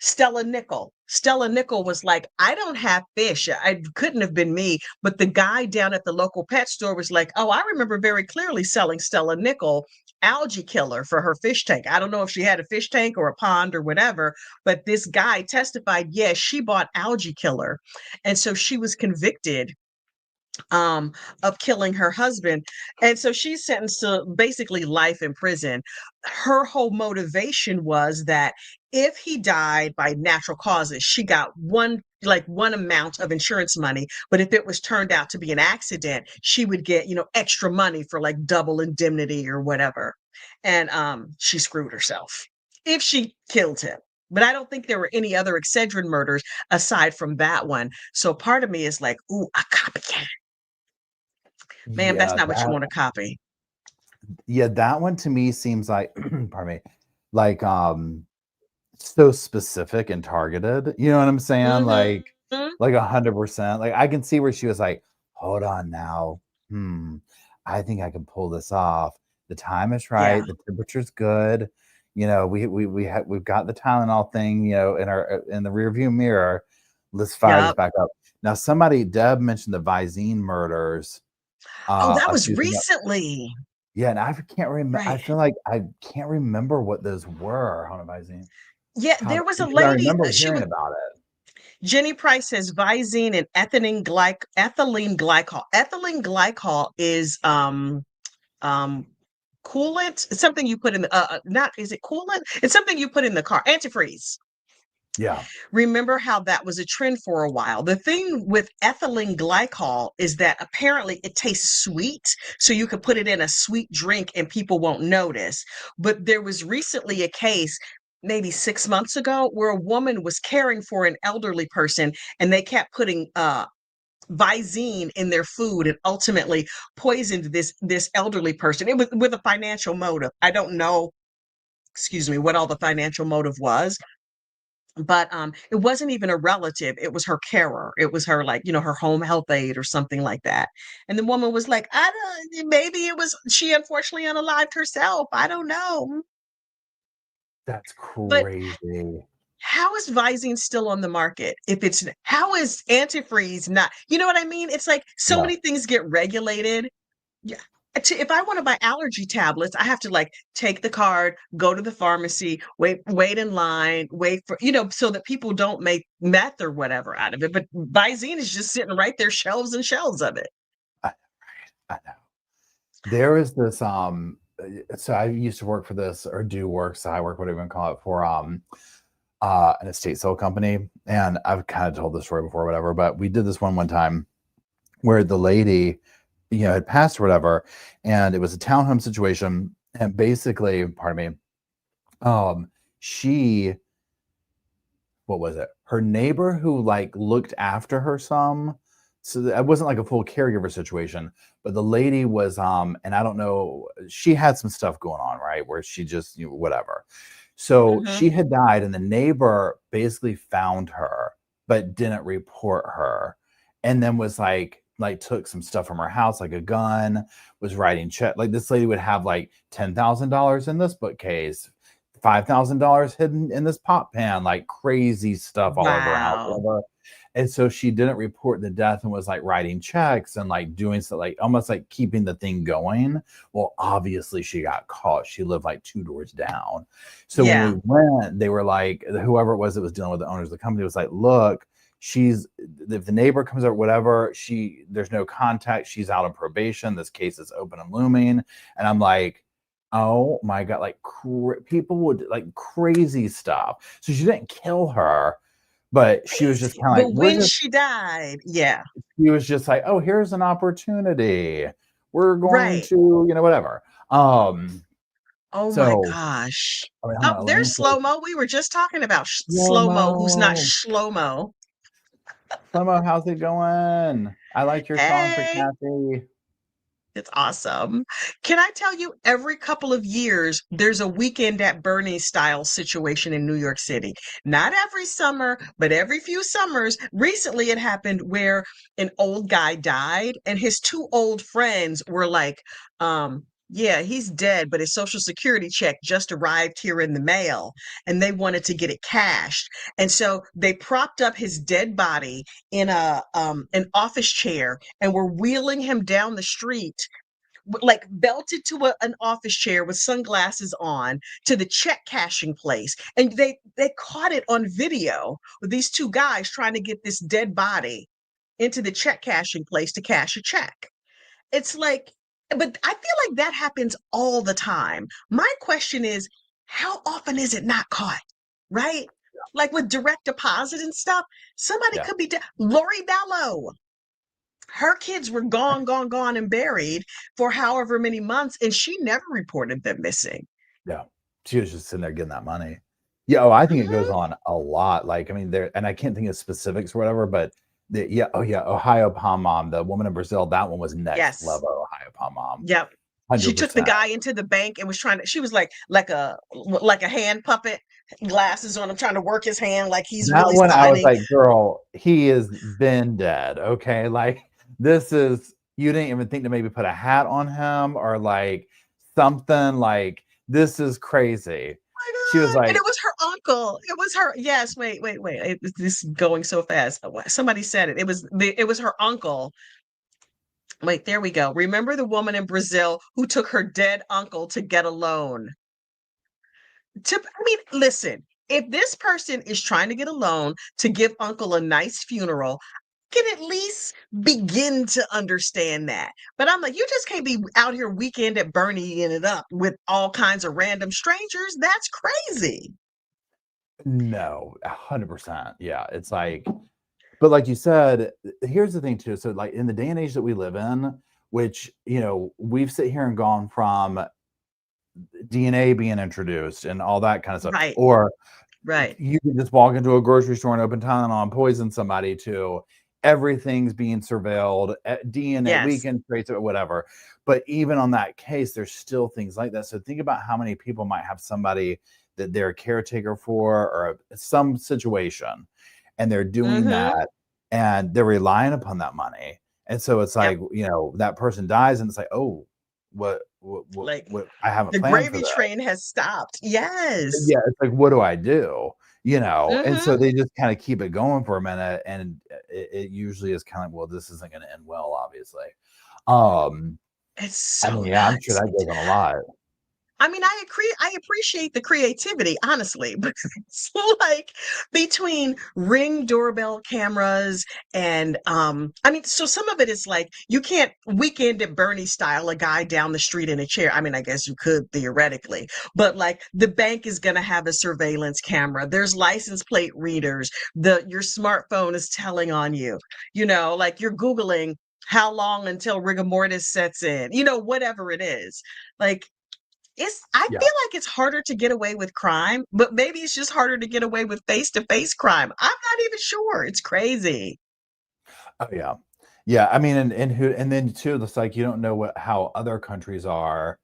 Stella Nickel. Stella Nickel was like, I don't have fish. I couldn't have been me. But the guy down at the local pet store was like, oh, I remember very clearly selling Stella Nickel algae killer for her fish tank. I don't know if she had a fish tank or a pond or whatever, but this guy testified, yes, she bought algae killer. And so she was convicted um of killing her husband, and so she's sentenced to basically life in prison. Her whole motivation was that if he died by natural causes, she got one amount of insurance money, but if it was turned out to be an accident, she would get, extra money for like double indemnity or whatever. And she screwed herself if she killed him. But I don't think there were any other Excedrin murders aside from that one. So part of me is like, ooh, a copycat. Ma'am, that's yeah, not what you that want to copy. yeah, that one to me seems like pardon me, like so specific and targeted. You know what I'm saying? Mhm. Mhm. Like 100%. Like I can see where she was like, hold on now. Hmm. I think I can pull this off. The time is Yeah. right. The temperature's good. We've got the Tylenol thing, in our in the rearview mirror. Let's fire this Yep. back up. Now, Deb mentioned the Visine murders Oh, that a was few things. recently. Yeah, and I can't remember. I Right. feel like I can't remember what those were. Hold on, Visine. Yeah, there was a Because I lady, remember she hearing was about it. Jenny Price says Visine and ethylene glycol. Ethylene glycol is um coolant. It's something you put in the not is it coolant? It's something you put in the car. Antifreeze. Yeah. Remember how that was a trend for a while. The thing with ethylene glycol is that apparently it tastes sweet, so you could put it in a sweet drink and people won't notice. But there was recently a case, maybe 6 months ago, where a woman was caring for an elderly person and they kept putting Visine in their food and ultimately poisoned this elderly person. It was with a financial motive. I don't know, excuse me, what all the financial motive was, but it wasn't even a relative. It was her carer. It was her, like, her home health aide or something like that. And the woman was like, I don't, maybe it was she unfortunately unalived herself, I don't know. That's But crazy. how is Visine still on the market? If it's how is antifreeze not, you know what I mean? It's like so Yeah. many things get regulated. Yeah. If I want to buy allergy tablets, I have to like take the card, go to the pharmacy, wait in line, wait for, so that people don't make meth or whatever out of it. But Visine is just sitting right there, shelves and shelves of it. I I know. There is this, so I used to work for this or do work, so I work, whatever you wanna call it, for, an estate sale company, and I've kinda told this story before, whatever, but we did this one time where the lady, had passed or whatever, and it was a townhome situation, and basically, pardon me, she what was it? Her neighbor who like looked after her some. So it wasn't like a full caregiver situation, but the lady was and I don't know, she had some stuff going on, right? Where she just, whatever. So Mm-hmm. she had died and the neighbor basically found her but didn't report her. And then was like took some stuff from her house, like a gun, was writing check. Like this lady would have like $10,000 in this bookcase, $5,000 hidden in this pot pan, like crazy stuff all over her house, Wow. whatever. And so she didn't report the death and was like writing checks and like doing stuff, like almost like keeping the thing going. Well, obviously she got caught. She lived like 2 doors down. So when Yeah. we went, they were like, whoever it was that was dealing with the owners of the company was like, look, she's, if the neighbor comes over, whatever, there's no contact. She's out on probation. This case is open and looming. And I'm like, oh my God, like people would like crazy stuff. So she didn't kill her, but she was just Crazy. kind of like, But when she died, yeah. she was just like, oh, here's an opportunity. We're going Right. to, whatever. Oh my So gosh. I mean, hold Oh, on, let there's me put slow-mo. We were just talking about slow-mo, who's not slow-mo. shlomo. Slow-mo, how's it going? I like your song for Hey. Kathy. It's awesome. Can I tell you, every couple of years, there's a weekend at Bernie's style situation in New York City. Not every summer, but every few summers. Recently, it happened where an old guy died, and his two old friends were like, yeah, he's dead, but his social security check just arrived here in the mail, and they wanted to get it cashed. And so they propped up his dead body in a an office chair and were wheeling him down the street like belted to an office chair with sunglasses on to the check cashing place, and they caught it on video with these two guys trying to get this dead body into the check cashing place to cash a check. It's like, but I feel like that happens all the time. My question is, how often is it not caught, right? Like with direct deposit and stuff, somebody Yeah, could be dead. Lori Bello, her kids were gone, gone, gone, and buried for however many months, and she never reported them missing. yeah. She was just sitting there getting that money. Yeah, oh, I think it goes Mhm. on a lot. Like, I mean, there, and I can't think of specifics or whatever, but yeah, oh yeah, Ohio Palm Mom, the woman in Brazil, that one was next Yes. level Ohio Palm Mom, Yep. She took the 100%. guy into the bank and was trying to, she was like a hand puppet, glasses on him, trying to work his hand like he's That really one, I was signing. like, girl, he has been dead. Okay. Like, this is, you didn't even think to maybe put a hat on him or like something. Like, this is crazy. She My was God. And like, it was her uncle. It was her. Yes. Wait, wait, wait. This is going so fast. Somebody said it. It was her uncle. Wait, there we go. Remember the woman in Brazil who took her dead uncle to get a loan? I mean, listen, if this person is trying to get a loan to give uncle a nice funeral, can at least begin to understand that. But I'm like, you just can't be out here weekend at Bernie it up with all kinds of random strangers. That's crazy. no, 100%. Yeah. It's like, but like you said, here's the thing too. So, like, in the day and age that we live in, which, we've sit here and gone from DNA being introduced and all that kind of stuff, Right, or right. you can just walk into a grocery store and open Tylenol and poison somebody, to everything's being surveilled, DNA, we Yes. can trace it, whatever. But even on that case, there's still things like that. So think about how many people might have somebody that they're a caretaker for, or some situation, and they're doing Mm-hmm. that and they're relying upon that money. And so it's Yep. like, that person dies and it's like, oh, Like what I haven't the planned for gravy that. train has stopped. Yes. Yeah, it's like, what do I do? And Mm-hmm. so they just kind of keep it going for a minute, and it usually is kind of, well, this isn't going to end well, obviously. Um, It's I so mean, yeah, I'm sure nuts. that goes on a lot. I mean, I appreciate the creativity, honestly, but it's like between Ring doorbell cameras and I mean, so some of it is like you can't weekend at Bernie style a guy down the street in a chair. I mean, I guess you could theoretically, but like the bank is going to have a surveillance camera. There's license plate readers. The your smartphone is telling on you. Like you're Googling how long until rigor mortis sets in. Whatever it is. Like I Yeah. feel like it's harder to get away with crime, but maybe it's just harder to get away with face-to-face crime. I'm not even sure. It's crazy. Oh yeah. Yeah. I mean, and who, and then too, it's like you don't know how other countries are.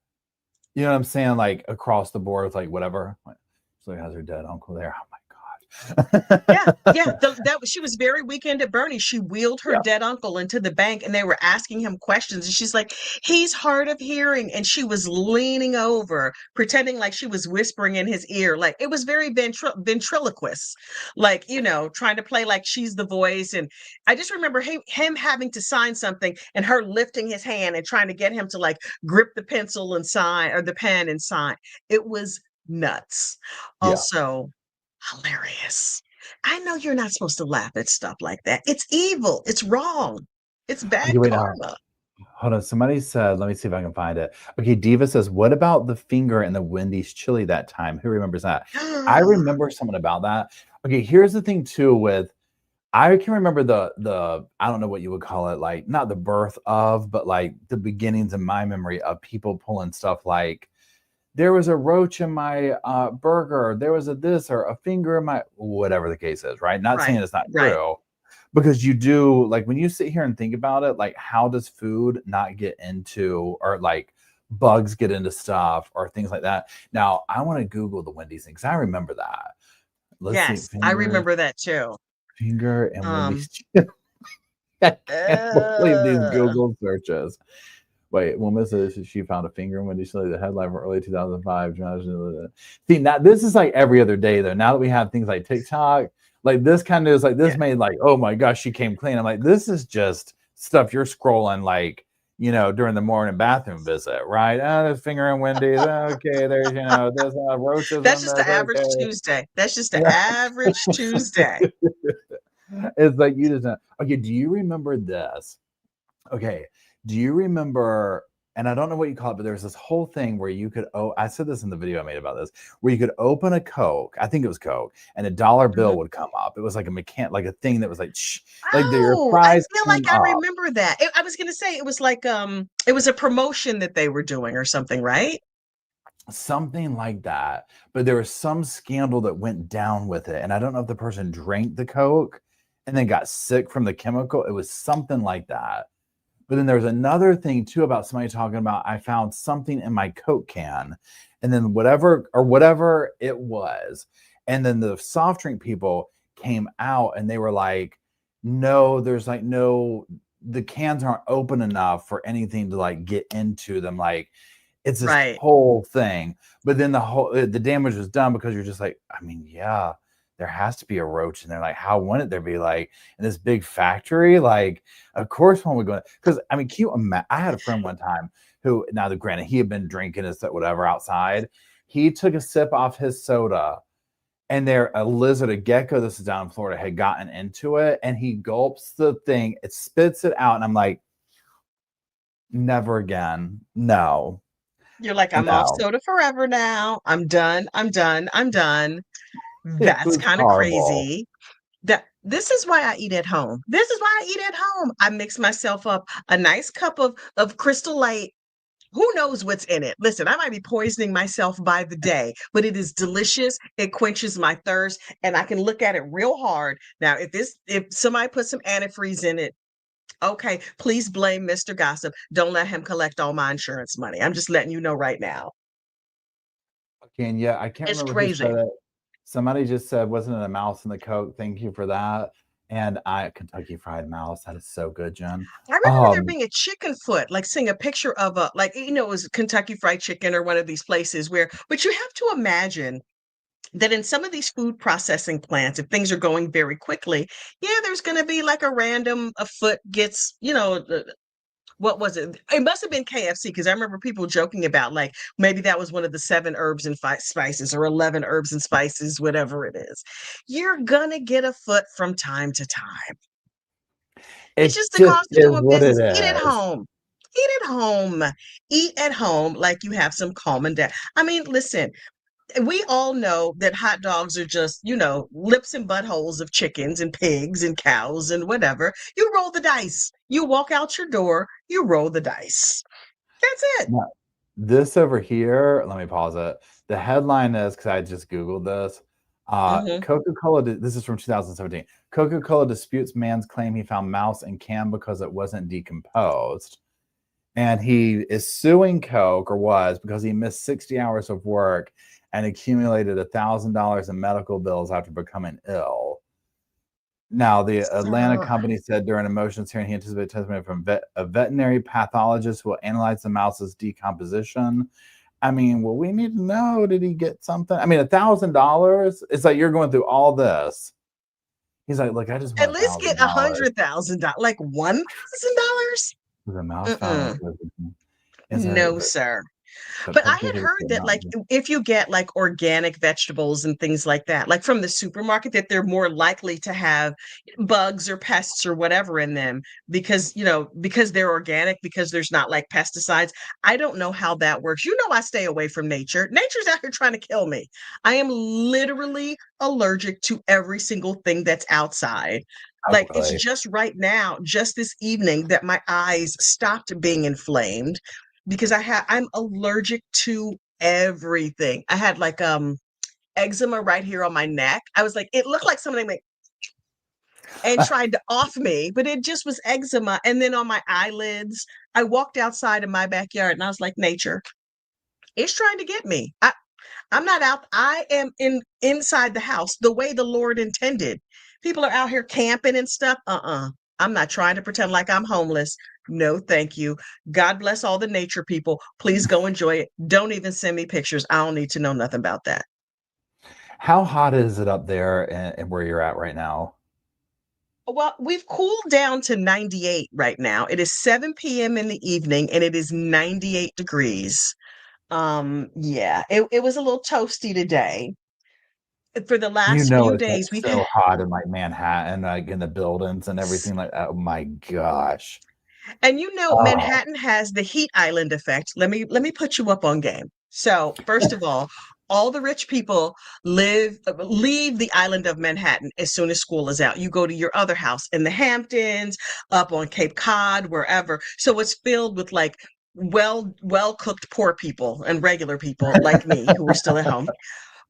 You know what I'm saying? Like across the board, it's like whatever. Like, so has her dead uncle there. Oh my Yeah, god. yeah. She was very Weekend at Bernie. She wheeled her Yeah. dead uncle into the bank, and they were asking him questions, and she's like, "He's hard of hearing," and she was leaning over, pretending like she was whispering in his ear, like it was very ventriloquist, like trying to play like she's the voice. And I just remember him having to sign something, and her lifting his hand and trying to get him to like grip the pencil and sign, or the pen and sign. It was nuts. Yeah. Also, hilarious. I know you're not supposed to laugh at stuff like that. It's evil. It's wrong. It's bad Okay, wait now. karma. Hold on. Somebody said, let me see if I can find it. Okay, Diva says, what about the finger in the Wendy's chili that time? Who remembers that? I remember something about that. Okay, here's the thing too with I can remember the I don't know what you would call it, like not the birth of, but like the beginnings in my memory of people pulling stuff like there was a roach in my burger, there was a this or a finger in my whatever the case is, right? Not saying Right, it's not right. true, because you do like when you sit here and think about it, like how does food not get into or like bugs get into stuff or things like that. Now I want to Google the Wendy's thing because I remember that. Let's see, Yes, I remember that too. finger and Wendy's. Um, I can't believe these uh, Google searches. Wait, woman says she found a finger in Wendy's chili. The headline from early 2005. See, now this is like every other day though. Now that we have things like TikTok, like this kind of is like this yeah, made like, oh my gosh, she came clean. I'm like, this is just stuff you're scrolling like, during the morning bathroom visit, right? Oh, there's finger in Wendy's. Okay, there's there's roaches that's on just the this. average Tuesday. That's just the average Tuesday. Okay. It's like you just okay. Do you remember this? Okay. Do you remember? And I don't know what you call it, but there's this whole thing where you could. Oh, I said this in the video I made about this, where you could open a Coke. I think it was Coke, and a dollar bill Mhm. would come up. It was like like a thing that was like, shh, like your Oh, I fries feel like came I up. remember that. I was gonna say it was like it was a promotion that they were doing or something, right? Something like that. But there was some scandal that went down with it. And I don't know if the person drank the Coke and then got sick from the chemical. It was something like that. But then there's another thing too about somebody talking about I found something in my Coke can, and then whatever it was. And then the soft drink people came out and they were like, no, there's like no, the cans aren't open enough for anything to like get into them. Like it's this Right. whole thing. But then the damage was done because you're just like, I mean, yeah, there has to be a roach in there. Like, how wouldn't there be like in this big factory? Like, of course, when we go, because I mean, I had a friend one time who, now the granted, he had been drinking his whatever outside. He took a sip off his soda, and there a lizard, a gecko, this is down in Florida, had gotten into it, and he gulps the thing, it spits it out, and I'm like, never again. No, You're like, I'm off no. soda forever now. I'm done. I'm done. I'm done. It That's was kind of horrible. crazy. This is why I eat at home. This is why I eat at home. I mix myself up a nice cup of Crystal Light. Who knows what's in it? Listen, I might be poisoning myself by the day, but it is delicious. It quenches my thirst, and I can look at it real hard. Now, if somebody put some antifreeze in it, okay, please blame Mr. Gossip. Don't let him collect all my insurance money. I'm just letting you know right now. Okay, and yeah, I can't It's remember who crazy. said it. Somebody just said, wasn't it a mouse in the Coke? Thank you for that. And Kentucky Fried Mouse, that is so good, Jen. I remember there Um, being a chicken foot, like seeing a picture of a, like, it was Kentucky Fried Chicken or one of these places where, but you have to imagine that in some of these food processing plants, if things are going very quickly, yeah, there's going to be like a foot gets, what was it? It must have been KFC because I remember people joking about like maybe that was one of the 7 herbs and spices or 11 herbs and spices, whatever it is. You're going to get a foot from time to time. It's it just the just cost of is doing what it business. Eat at is. home. Eat at home. Eat at home like you have some calming down. I mean, listen, we all know that hot dogs are just, lips and buttholes of chickens and pigs and cows and whatever. You roll the dice. You walk out your door, you roll the dice. That's it. This over here, let me pause it. The headline is, because I just Googled this, Mhm. Coca-Cola, this is from 2017. Coca-Cola disputes man's claim he found mouse in can because it wasn't decomposed. And he is suing Coke, or was, because he missed 60 hours of work and accumulated $1,000 in medical bills after becoming ill. Now, the Atlanta So company said during a motions hearing he anticipated testimony from a veterinary pathologist who will analyze the mouse's decomposition. I mean, well, we need to know, did he get something? I mean, $1,000? It's like you're going through all this. He's like, look, I just at want least get $1,000. $100,000, like $1,000. The mouse found Mm-mm. is it, No, sir. but But I publicly had traded heard food that, not. like, if you get like organic vegetables and things like that, like from the supermarket, that they're more likely to have bugs or pests or whatever in them because, because they're organic, because there's not like pesticides. I don't know how that works. I stay away from nature. Nature's out here trying to kill me. I am literally allergic to every single thing that's outside. Oh, Like, it's really? just right now, just this evening, that my eyes stopped being inflamed because I'm allergic to everything. I had like eczema right here on my neck. I was like, it looked like something like and tried to off me, but it just was eczema. And then on my eyelids, I walked outside in my backyard and I was like, nature, it's trying to get me. I'm not out. I am inside the house the way the Lord intended. People are out here camping and stuff. I'm not trying to pretend like I'm homeless. No, thank you. God bless all the nature people. Please go enjoy it. Don't even send me pictures. I don't need to know nothing about that. How hot is it up there and where you're at right now? Well, we've cooled down to 98 right now. It is 7 p.m. in the evening and it is 98 degrees. Yeah, it was a little toasty today. For the last few It's like days, we've had so hot in like Manhattan, like in the buildings and everything like that. Oh my gosh. And Oh, Manhattan has the heat island effect. Let me put you up on game. So, first of all the rich people leave the island of Manhattan as soon as school is out. You go to your other house in the Hamptons, up on Cape Cod, wherever. So it's filled with like well cooked poor people and regular people like me who are still at home.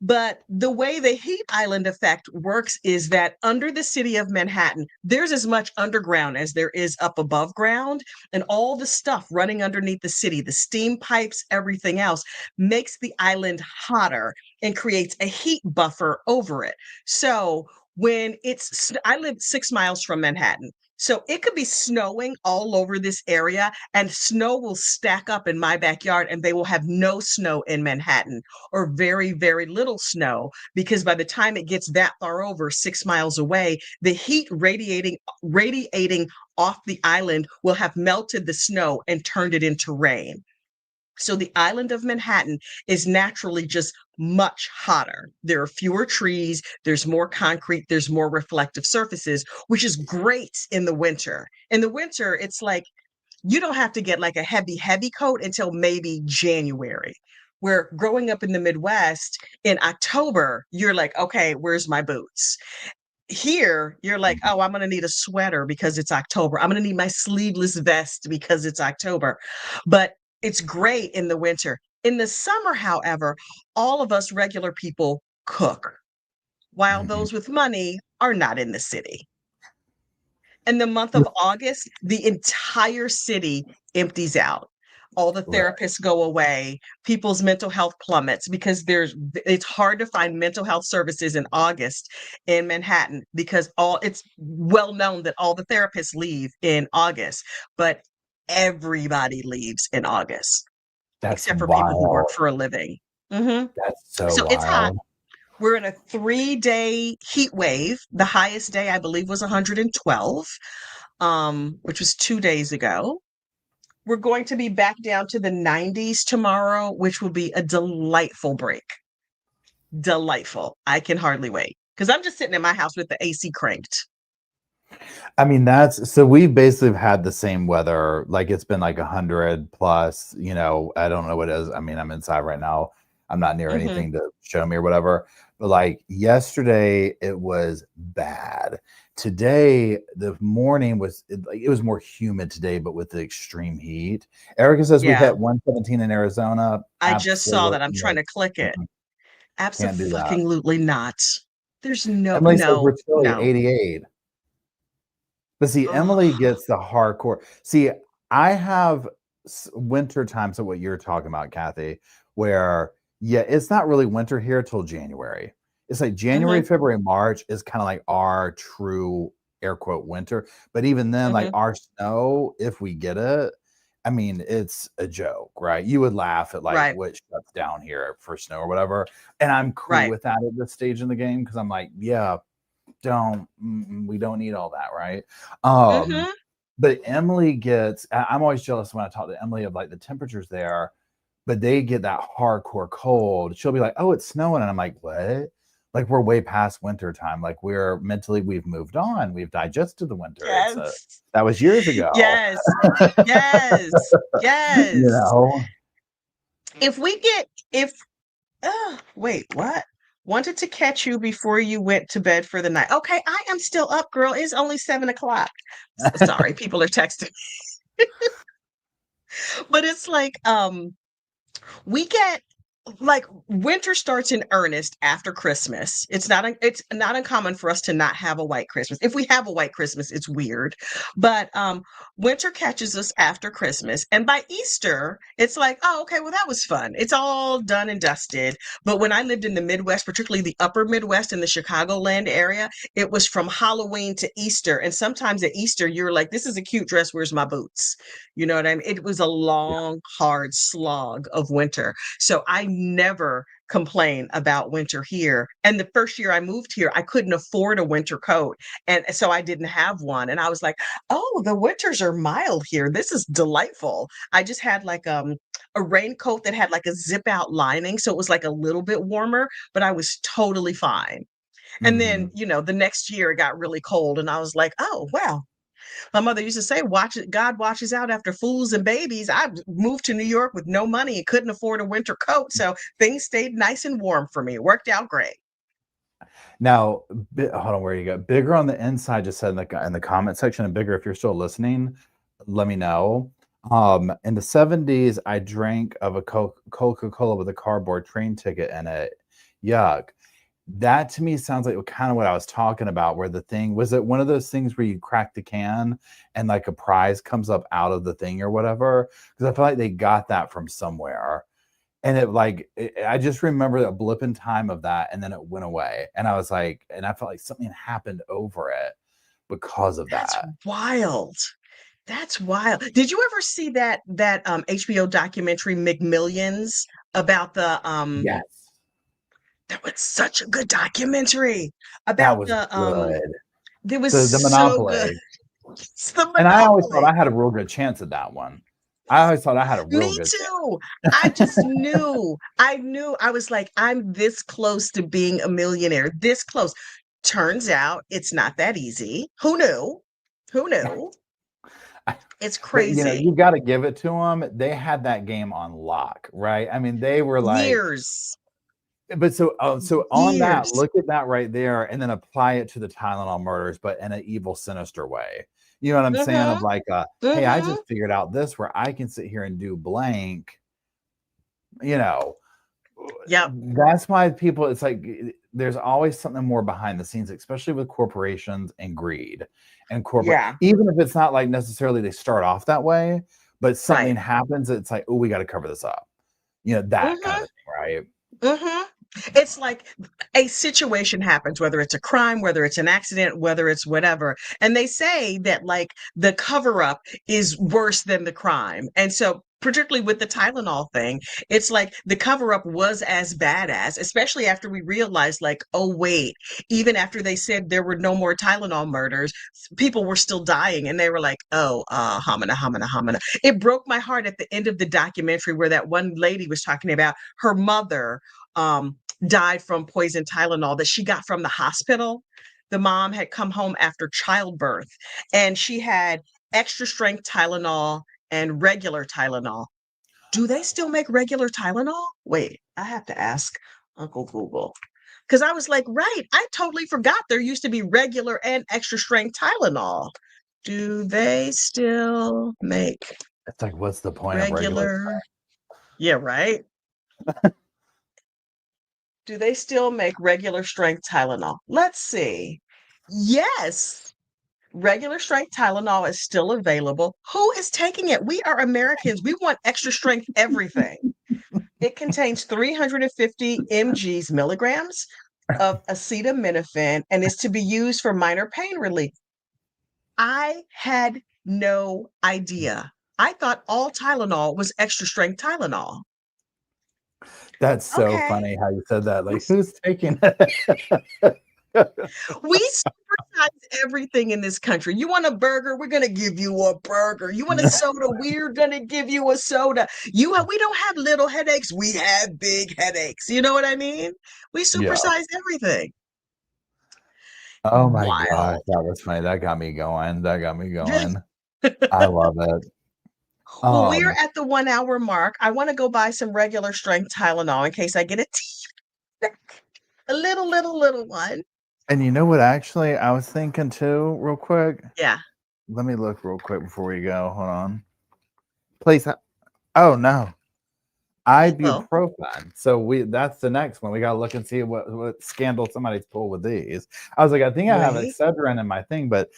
But the way the heat island effect works is that under the city of Manhattan, there's as much underground as there is up above ground. And all the stuff running underneath the city, the steam pipes, everything else, makes the island hotter and creates a heat buffer over it. So I live 6 miles from Manhattan. So it could be snowing all over this area, and snow will stack up in my backyard, and they will have no snow in Manhattan or very, very little snow, because by the time it gets that far over 6 miles away, the heat radiating off the island will have melted the snow and turned it into rain. So the island of Manhattan is naturally just much hotter. There are fewer trees, there's more concrete, there's more reflective surfaces, which is great in the winter. In the winter, it's like you don't have to get like a heavy coat until maybe January. Where growing up in the Midwest in October, you're like, okay, where's my boots? Here, you're like, oh, I'm going to need a sweater because it's October. I'm going to need my sleeveless vest because it's October. But it's great in the winter. In the summer, however, all of us regular people cook, while mhm. those with money are not in the city. In the month of August, the entire city empties out. All the Right. therapists go away. People's mental health plummets because it's hard to find mental health services in August in Manhattan because it's well known that all the therapists leave in August, but everybody leaves in August That's except for people who work wild. for a living. hmm That's so So it's hot. wild. We're in a 3-day heat wave. The highest day, I believe, was 112, which was 2 days ago. We're going to be back down to the 90s tomorrow, which will be a delightful break. Delightful. I can hardly wait because I'm just sitting in my house with the AC cranked. I mean, that's so we basically have had the same weather. Like it's been like 100 plus, I don't know what it is. I mean, I'm inside right now. I'm not near hmm anything to show me or whatever. But like yesterday, it was bad. today the morning was it was more humid today, but with the extreme heat. Erica says we Yeah. hit 117 in Arizona. I just saw that. I'm trying Absolutely. to click it. Mm-mm, can't do that. Absolutely not. There's no, Emily says we're no, chilly, no. 88. But see, Emily Oh, gets the hardcore. See, I have winter time. So what you're talking about, Kathy, where yeah, it's not really winter here till January. It's like January, hmm February, March is kind of like our true air quote winter. But even then, like hmm our snow, if we get it, I mean, it's a joke, right? You would laugh at like Right, what shuts down here for snow or whatever. And I'm cool right. with that at this stage in the game because I'm like, yeah, we don't need all that, right? um hmm but Emily gets I'm always jealous when I talk to Emily of like the temperatures there, but they get that hardcore cold. She'll be like, oh, it's snowing, and I'm like, what? Like we're way past winter time. Like we're mentally, we've moved on, we've digested the winter. Yes, That was years ago. yes, yes, You yes. know. If we get, if, wait, what? Wanted to catch you before you went to bed for the night. Okay, I am still up, girl. It's only 7 o'clock. Sorry, people are texting. But it's like, we get like winter starts in earnest after Christmas. It's not uncommon for us to not have a white Christmas. If we have a white Christmas, it's weird. But winter catches us after Christmas. And by Easter, it's like, oh, okay, well, that was fun. It's all done and dusted. But when I lived in the Midwest, particularly the upper Midwest in the Chicagoland area, it was from Halloween to Easter. And sometimes at Easter, you're like, this is a cute dress. Where's my boots? You know what I mean? It was a long, hard slog of winter. So I never complain about winter here. And the first year I moved here, I couldn't afford a winter coat. And so I didn't have one. And I was like, oh, the winters are mild here. This is delightful. I just had like a raincoat that had like a zip out lining. So it was like a little bit warmer, but I was totally fine. And then, Mhm. the next year it got really cold. And I was like, oh, wow, my mother used to say, "Watch it. God watches out after fools and babies." I moved to New York with no money and couldn't afford a winter coat, so things stayed nice and warm for me. It worked out great. Now, hold on, where you go? Bigger on the inside just said in the comment section, and bigger if you're still listening, let me know. In the 70s, I drank of a Coca-Cola with a cardboard train ticket in it. Yuck. That to me sounds like kind of what I was talking about, where the thing was it one of those things where you crack the can and like a prize comes up out of the thing or whatever? Because I feel like they got that from somewhere. And I just remember a blip in time of that, and then it went away. And I was like, and I felt like something happened over it because of That's that. wild. That's wild. Did you ever see that HBO documentary McMillions about the Yes, that was such a good documentary that about was good. it was The so good. Monopoly. It's the And I always thought Monopoly. I had a real good chance at that one. I always thought I had a real Me good chance. too. I just knew. I knew. I was like, I'm this close to being a millionaire. This close. Turns out it's not that easy. Who knew? Who knew? It's But crazy. you got to give it to them. They had that game on lock, right? I mean, they were like, Years. but so on that, Years. look at that right there, and then apply it to the Tylenol murders, but in an evil, sinister way. You know what I'm saying? Of Mm-hmm. like, hey, I Mm-hmm. just figured out this where I can sit here and do blank. You know, Yep. that's why people. It's like there's always something more behind the scenes, especially with corporations and greed and corporate. Yeah. Even if it's not like necessarily they start off that way, but something Right. happens. It's like, oh, we got to cover this up. That kind of Mm-hmm. a thing, right? Mm-hmm. It's like a situation happens, whether it's a crime, whether it's an accident, whether it's whatever. And they say that like the cover up is worse than the crime. And so particularly with the Tylenol thing, it's like the cover up was as bad as, especially after we realized like, oh wait, even after they said there were no more Tylenol murders, people were still dying. And they were like, oh, homina, homina, homina. It broke my heart at the end of the documentary where that one lady was talking about her mother um, died from poison Tylenol that she got from the hospital. The mom had come home after childbirth and she had extra strength Tylenol and regular Tylenol. Do they still make regular Tylenol? Wait, I have to ask Uncle Google. Because I was like, right, I totally forgot there used to be regular and extra strength Tylenol. Do they still make It's like, what's the point of regular? regular? Yeah, right. Do they still make regular strength Tylenol? Let's see. Yes, regular strength Tylenol is still available. Who is taking it? We are Americans. We want extra strength everything. It contains 350 mg's milligrams of acetaminophen and is to be used for minor pain relief. I had no idea. I thought all Tylenol was extra strength Tylenol. That's so Okay. funny how you said that. Like, who's taking it? We supersize everything in this country. You want a burger? We're gonna give you a burger. You want a soda? We're gonna give you a soda. We don't have little headaches. We have big headaches. You know what I mean? We Yeah. supersize everything. Oh my gosh, Wild. that was funny. That got me going. That got me going. I love it. Well, we're Um, at the 1 hour mark. I want to go buy some regular strength Tylenol in case I get a little one. and you know what? Actually, I was thinking too, real quick. Yeah. Let me look real quick before we go. Hold on. Please. Oh no, Well, ibuprofen. So that's the next one. We gotta look and see what scandal somebody's pulled with these. I was like, I think I have wait. Excedrin in my thing, but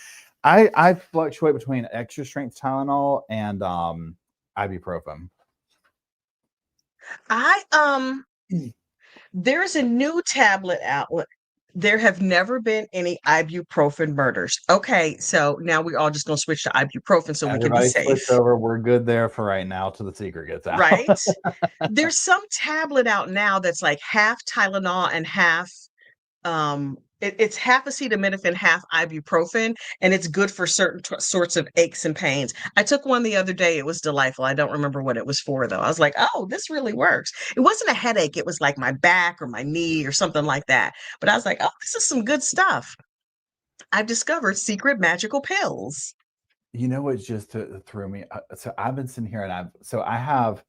I fluctuate between extra strength Tylenol and ibuprofen. I there's a new tablet out. There have never been any ibuprofen murders. Okay, so now we're all just gonna switch to ibuprofen so we can be Everybody switch safe, over. We're good there for right now till the secret gets out. right? There's some tablet out now that's like half Tylenol and half it's half acetaminophen, half ibuprofen, and it's good for certain sorts of aches and pains. I took one the other day. It was delightful. I don't remember what it was for though. I was like, oh, this really works. It wasn't a headache. It was like my back or my knee or something like that. But I was like, oh, this is some good stuff. I've discovered secret magical pills. You know what just threw me? So I've been sitting here and I have,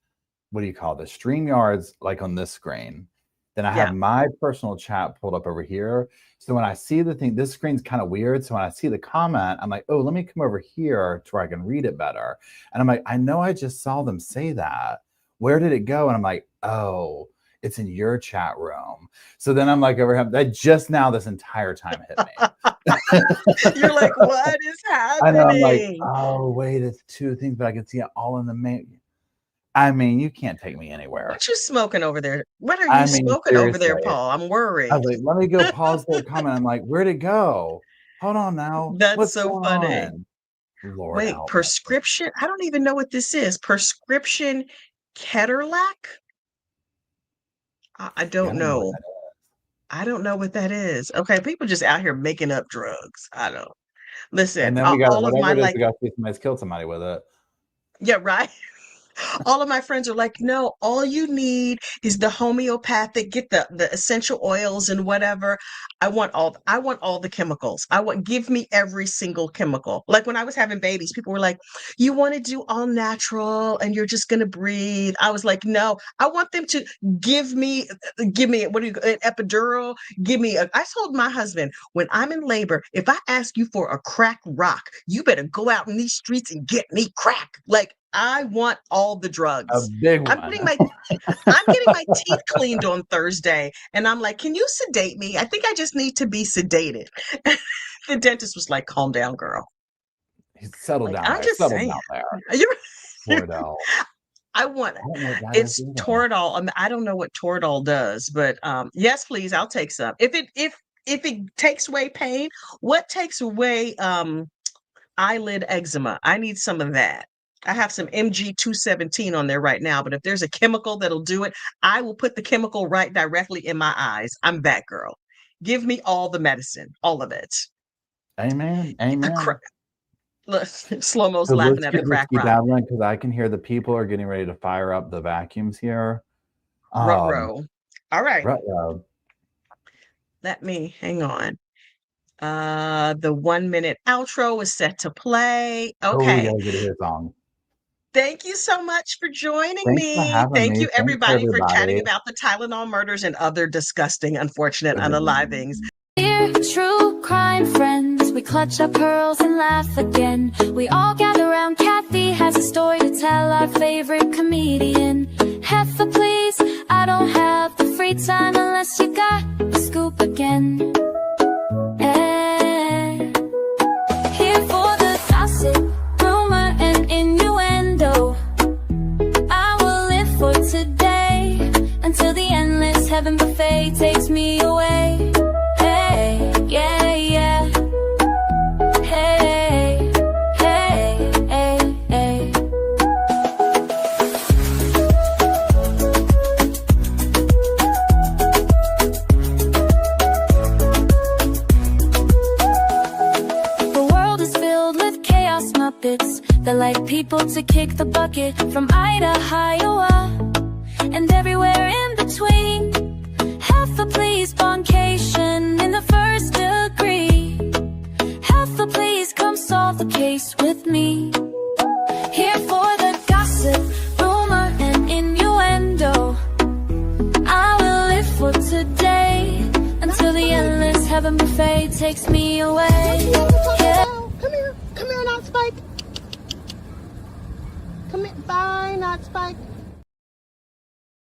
what do you call this? StreamYards like on this screen. Then I have Yeah. my personal chat pulled up over here. So when I see the thing, this screen's kind of weird. So when I see the comment, I'm like, oh, let me come over here to where I can read it better. And I'm like, I know I just saw them say that. Where did it go? And I'm like, oh, it's in your chat room. So then I'm like, over here, that just now this entire time hit me. You're like, what is I know. I'm like, happening? oh, wait, it's two things, but I can see it all in the main. I mean, you can't take me anywhere. What you smoking over there? What are I you mean, smoking over there, seriously. Paul? I'm I worried. was like, let me go pause their comment. I'm like, where'd it go? Hold on now. That's What's so going funny. on? Lord Wait, help me. prescription? I don't even know what this is. Prescription Keterlac? I Yeah, I don't don't know what know. that is. I don't know what that is. Okay, people just out here making up drugs. I don't. Listen, And then we got all of my whatever it is, like, we got to see somebody's killed somebody with it. yeah, right. All of my friends are like, no, all you need is the homeopathic, get the essential oils and whatever. I want all the chemicals. Give me every single chemical. Like when I was having babies, people were like, you want to do all natural and you're just gonna breathe. I was like, no, I want them to give me what do you an epidural, I told my husband, when I'm in labor, if I ask you for a crack rock, you better go out in these streets and get me crack. Like I want all the A drugs. big I'm one. getting my I'm getting my teeth cleaned on Thursday, and I'm like, "Can you sedate me? I think I just need to be sedated." The dentist was like, "Calm down, girl." He's settled Like, down I'm there. just Settled saying. down there. You're, Toradol. I want I don't know what that is it's either. Toradol. I don't know what Toradol does, but yes, please, I'll take some. If it takes away pain, what takes away eyelid eczema? I need some of that. I have some MG 217 on there right now, but if there's a chemical that'll do it, I will put the chemical right directly in my eyes. I'm that girl. Give me all the medicine, all of it. Amen. A cra- Amen. Look, Slow-mo's So laughing let's at a get this crack keep rock. babbling because I can hear the people are getting ready to fire up the vacuums here. Rutro. All right, Rut-row. let me hang on. The 1 minute outro is set to play. Oh, we Okay. gotta get a hit song. Thank you so much for joining Thanks for me. having Thank me. you, Thanks, everybody, for chatting everybody. about the Tylenol murders and other disgusting, unfortunate unalivings. Dear true crime friends, we clutch our pearls and laugh again. We all gather around, Kathy has a story to tell, our favorite comedian. Heffa, please, I don't have the free time unless you got the scoop again. Here for the gossip, rumor, and innuendo. I will live for today until the endless heaven buffet takes me away. Hey, yeah, yeah. Hey, hey, hey, hey. The world is filled with chaos muppets that like people to kick the bucket from Idaho, Iowa, and everywhere in between. Heffa, please, boncation in the first degree. Heffa, please, come solve the case with me. Here for the gossip, rumor, and innuendo. I will live for today until the endless heaven buffet takes me away. Yeah. Come here, not Spike. Come here, bye, not Spike.